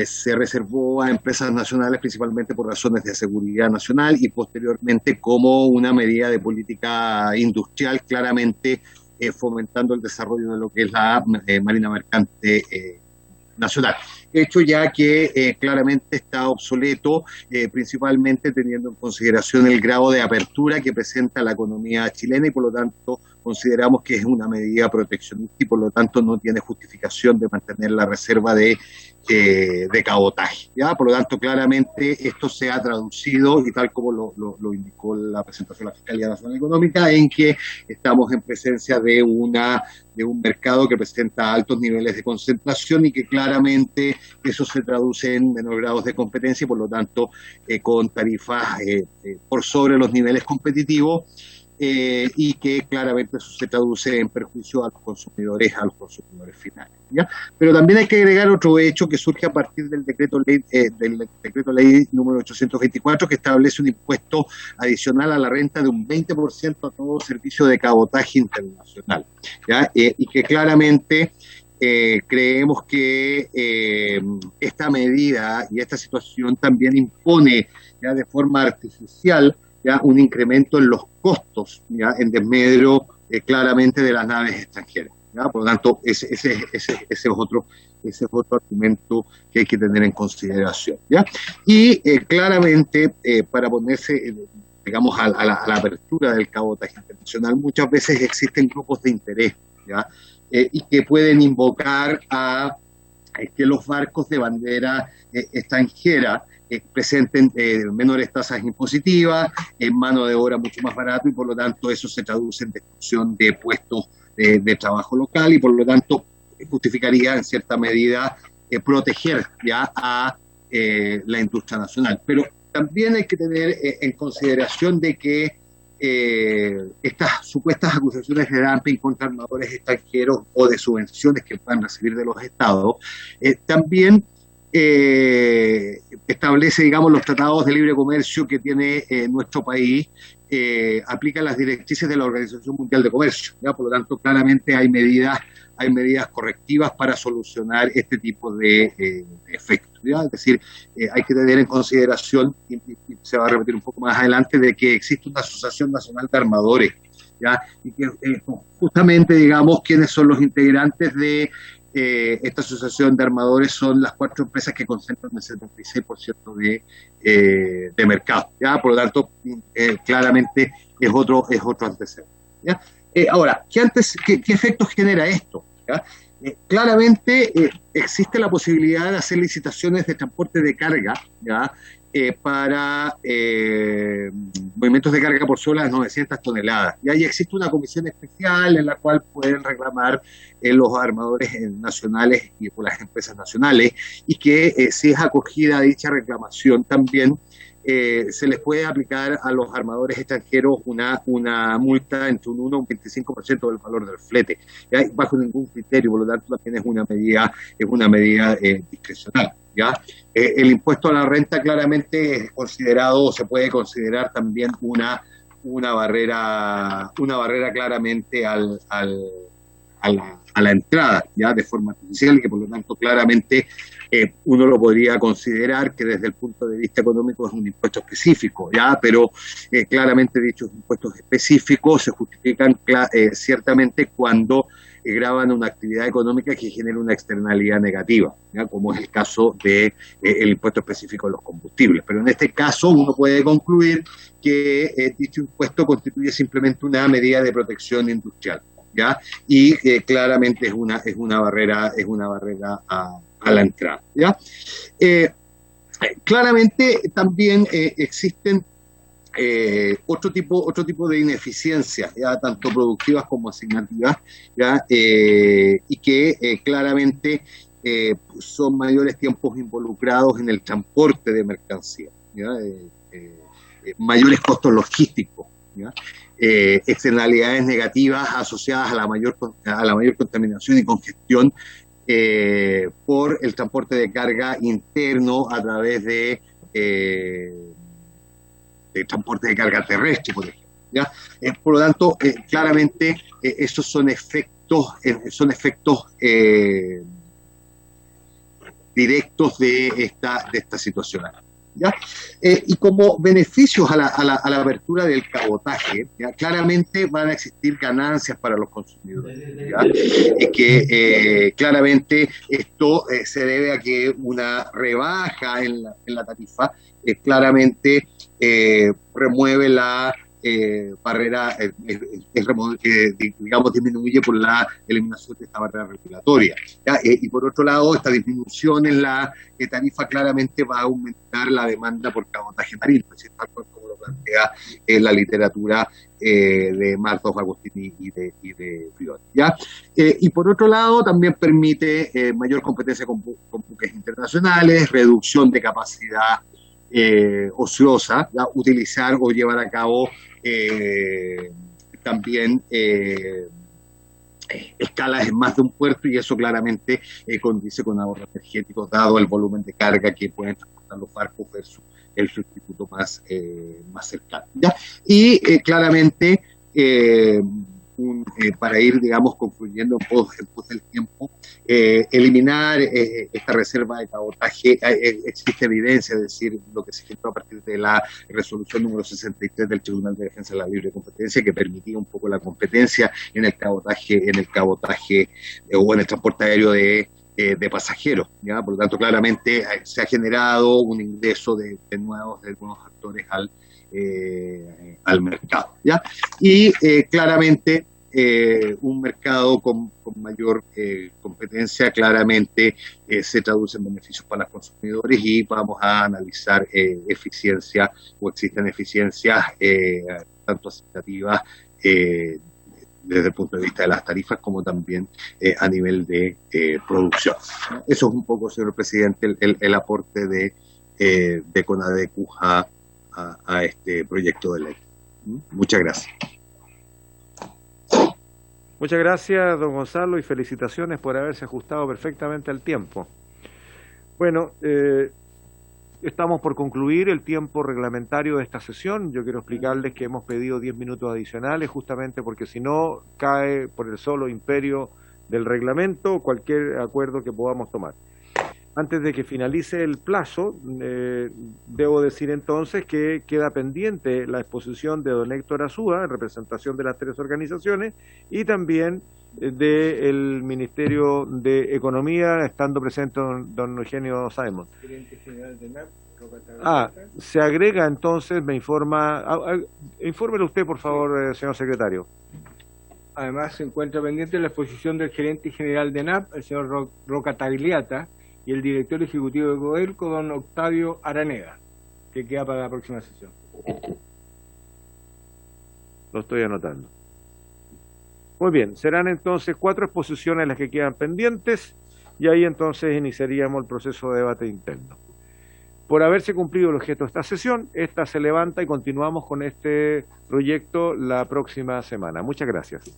se reservó a empresas nacionales principalmente por razones de seguridad nacional y posteriormente como una medida de política industrial, claramente fomentando el desarrollo de lo que es la marina mercante nacional. Hecho ya que claramente está obsoleto, principalmente teniendo en consideración el grado de apertura que presenta la economía chilena y por lo tanto consideramos que es una medida proteccionista y por lo tanto no tiene justificación de mantener la reserva de cabotaje, ¿ya? Por lo tanto, claramente esto se ha traducido, y tal como lo indicó la presentación de la Fiscalía Nacional Económica, en que estamos en presencia de un mercado que presenta altos niveles de concentración y que claramente eso se traduce en menor grados de competencia y por lo tanto con tarifas por sobre los niveles competitivos. Y que claramente eso se traduce en perjuicio a los consumidores finales, ¿ya? Pero también hay que agregar otro hecho que surge a partir del decreto ley número 824, que establece un impuesto adicional a la renta de un 20% a todo servicio de cabotaje internacional, ¿ya? Y que claramente creemos que esta medida y esta situación también impone ya de forma artificial ya un incremento en los costos, ya en desmedro claramente de las naves extranjeras, ¿ya? Por lo tanto, ese es otro argumento que hay que tener en consideración, ¿ya? Y claramente para ponerse digamos a la apertura del cabotaje internacional, muchas veces existen grupos de interés, ¿ya? Y que pueden invocar a que los barcos de bandera extranjera presenten menores tasas impositivas, mano de obra mucho más barato y por lo tanto eso se traduce en destrucción de puestos de trabajo local y por lo tanto justificaría en cierta medida proteger ya a la industria nacional. Pero también hay que tener en consideración de que estas supuestas acusaciones de dumping contra armadores extranjeros o de subvenciones que puedan recibir de los estados también establece, digamos, los tratados de libre comercio que tiene nuestro país, aplica las directrices de la Organización Mundial de Comercio, ¿ya? Por lo tanto, claramente hay medidas correctivas para solucionar este tipo de efectos, ¿ya? Es decir, hay que tener en consideración, y se va a repetir un poco más adelante, de que existe una Asociación Nacional de Armadores, ¿ya? Y que justamente, digamos, quienes son los integrantes de esta asociación de armadores son las 4 empresas que concentran el 76% de mercado, ¿ya? Por lo tanto, claramente es otro antecedente, ¿ya? Ahora, ¿qué efectos genera esto? ¿Ya? Claramente existe la posibilidad de hacer licitaciones de transporte de carga, ¿ya? Para movimientos de carga por sobre las 900 toneladas. Y ahí existe una comisión especial en la cual pueden reclamar los armadores nacionales y por las empresas nacionales, y que si es acogida dicha reclamación también se les puede aplicar a los armadores extranjeros una multa entre un 1 y un 25% del valor del flete, ¿ya? Bajo ningún criterio, por lo tanto también es una medida discrecional, ¿ya? El impuesto a la renta claramente es considerado, o se puede considerar también una barrera claramente a la entrada, ya de forma artificial, y que por lo tanto claramente uno lo podría considerar que desde el punto de vista económico es un impuesto específico, ya, pero claramente dichos impuestos específicos se justifican ciertamente cuando graban una actividad económica que genera una externalidad negativa, ¿ya? Como es el caso de el impuesto específico de los combustibles. Pero en este caso uno puede concluir que dicho impuesto constituye simplemente una medida de protección industrial, ¿ya? Y claramente es una barrera a la entrada, ¿ya? Claramente también existen otro tipo de ineficiencias, ya tanto productivas como asignativas, ya y que claramente son mayores tiempos involucrados en el transporte de mercancías, ¿ya? Mayores costos logísticos, ¿ya? Externalidades negativas asociadas a la mayor contaminación y congestión por el transporte de carga interno a través de transporte de carga terrestre, por ejemplo, ¿ya? Por lo tanto, claramente esos son efectos directos de esta situación, ¿ya? Y como beneficios a la apertura del cabotaje, ¿ya? Claramente van a existir ganancias para los consumidores, ¿ya? Y que claramente esto se debe a que una rebaja en la tarifa claramente remueve la barrera, digamos, disminuye por la eliminación de esta barrera regulatoria, ¿ya? Y por otro lado, esta disminución en la tarifa claramente va a aumentar la demanda por cabotaje marítimo, tal cual como lo plantea la literatura de Martos, Agostini y de Priori, ¿ya? Y por otro lado, también permite mayor competencia con buques internacionales, reducción de capacidad ociosa, ¿ya? Utilizar o llevar a cabo también escalas en más de un puerto, y eso claramente condice con ahorros energéticos dado el volumen de carga que pueden transportar los barcos versus el sustituto más cercano, ¿ya? Y claramente para ir, digamos, concluyendo en pos del tiempo, eliminar esta reserva de cabotaje, existe evidencia, es decir, lo que se generó a partir de la resolución número 63 del Tribunal de Defensa de la Libre Competencia, que permitía un poco la competencia en el cabotaje o en el transporte aéreo de pasajeros, ¿ya? Por lo tanto, claramente se ha generado un ingreso de nuevos actores al mercado, ¿ya? Y claramente un mercado con mayor competencia claramente se traduce en beneficios para los consumidores, y vamos a analizar eficiencia, o existen eficiencias tanto asignativas desde el punto de vista de las tarifas como también a nivel de producción. Eso es un poco, señor presidente, el aporte de CONADECU a este proyecto de ley. Muchas gracias. Muchas gracias, don Gonzalo, y felicitaciones por haberse ajustado perfectamente al tiempo. Bueno, estamos por concluir el tiempo reglamentario de esta sesión. Yo quiero explicarles que hemos pedido 10 minutos adicionales, justamente porque si no cae por el solo imperio del reglamento cualquier acuerdo que podamos tomar. Antes de que finalice el plazo, debo decir entonces que queda pendiente la exposición de don Héctor Azúa, en representación de las tres organizaciones, y también del Ministerio de Economía, estando presente don Eugenio Simon. Se agrega entonces, me informa, infórmele usted, por favor, señor secretario. Además, se encuentra pendiente la exposición del gerente general de NAP, el señor Roca Tagliata, y el director ejecutivo de Codelco, don Octavio Araneda, que queda para la próxima sesión. Lo estoy anotando. Muy bien, serán entonces 4 exposiciones las que quedan pendientes, y ahí entonces iniciaríamos el proceso de debate interno. Por haberse cumplido el objeto de esta sesión, esta se levanta y continuamos con este proyecto la próxima semana. Muchas gracias.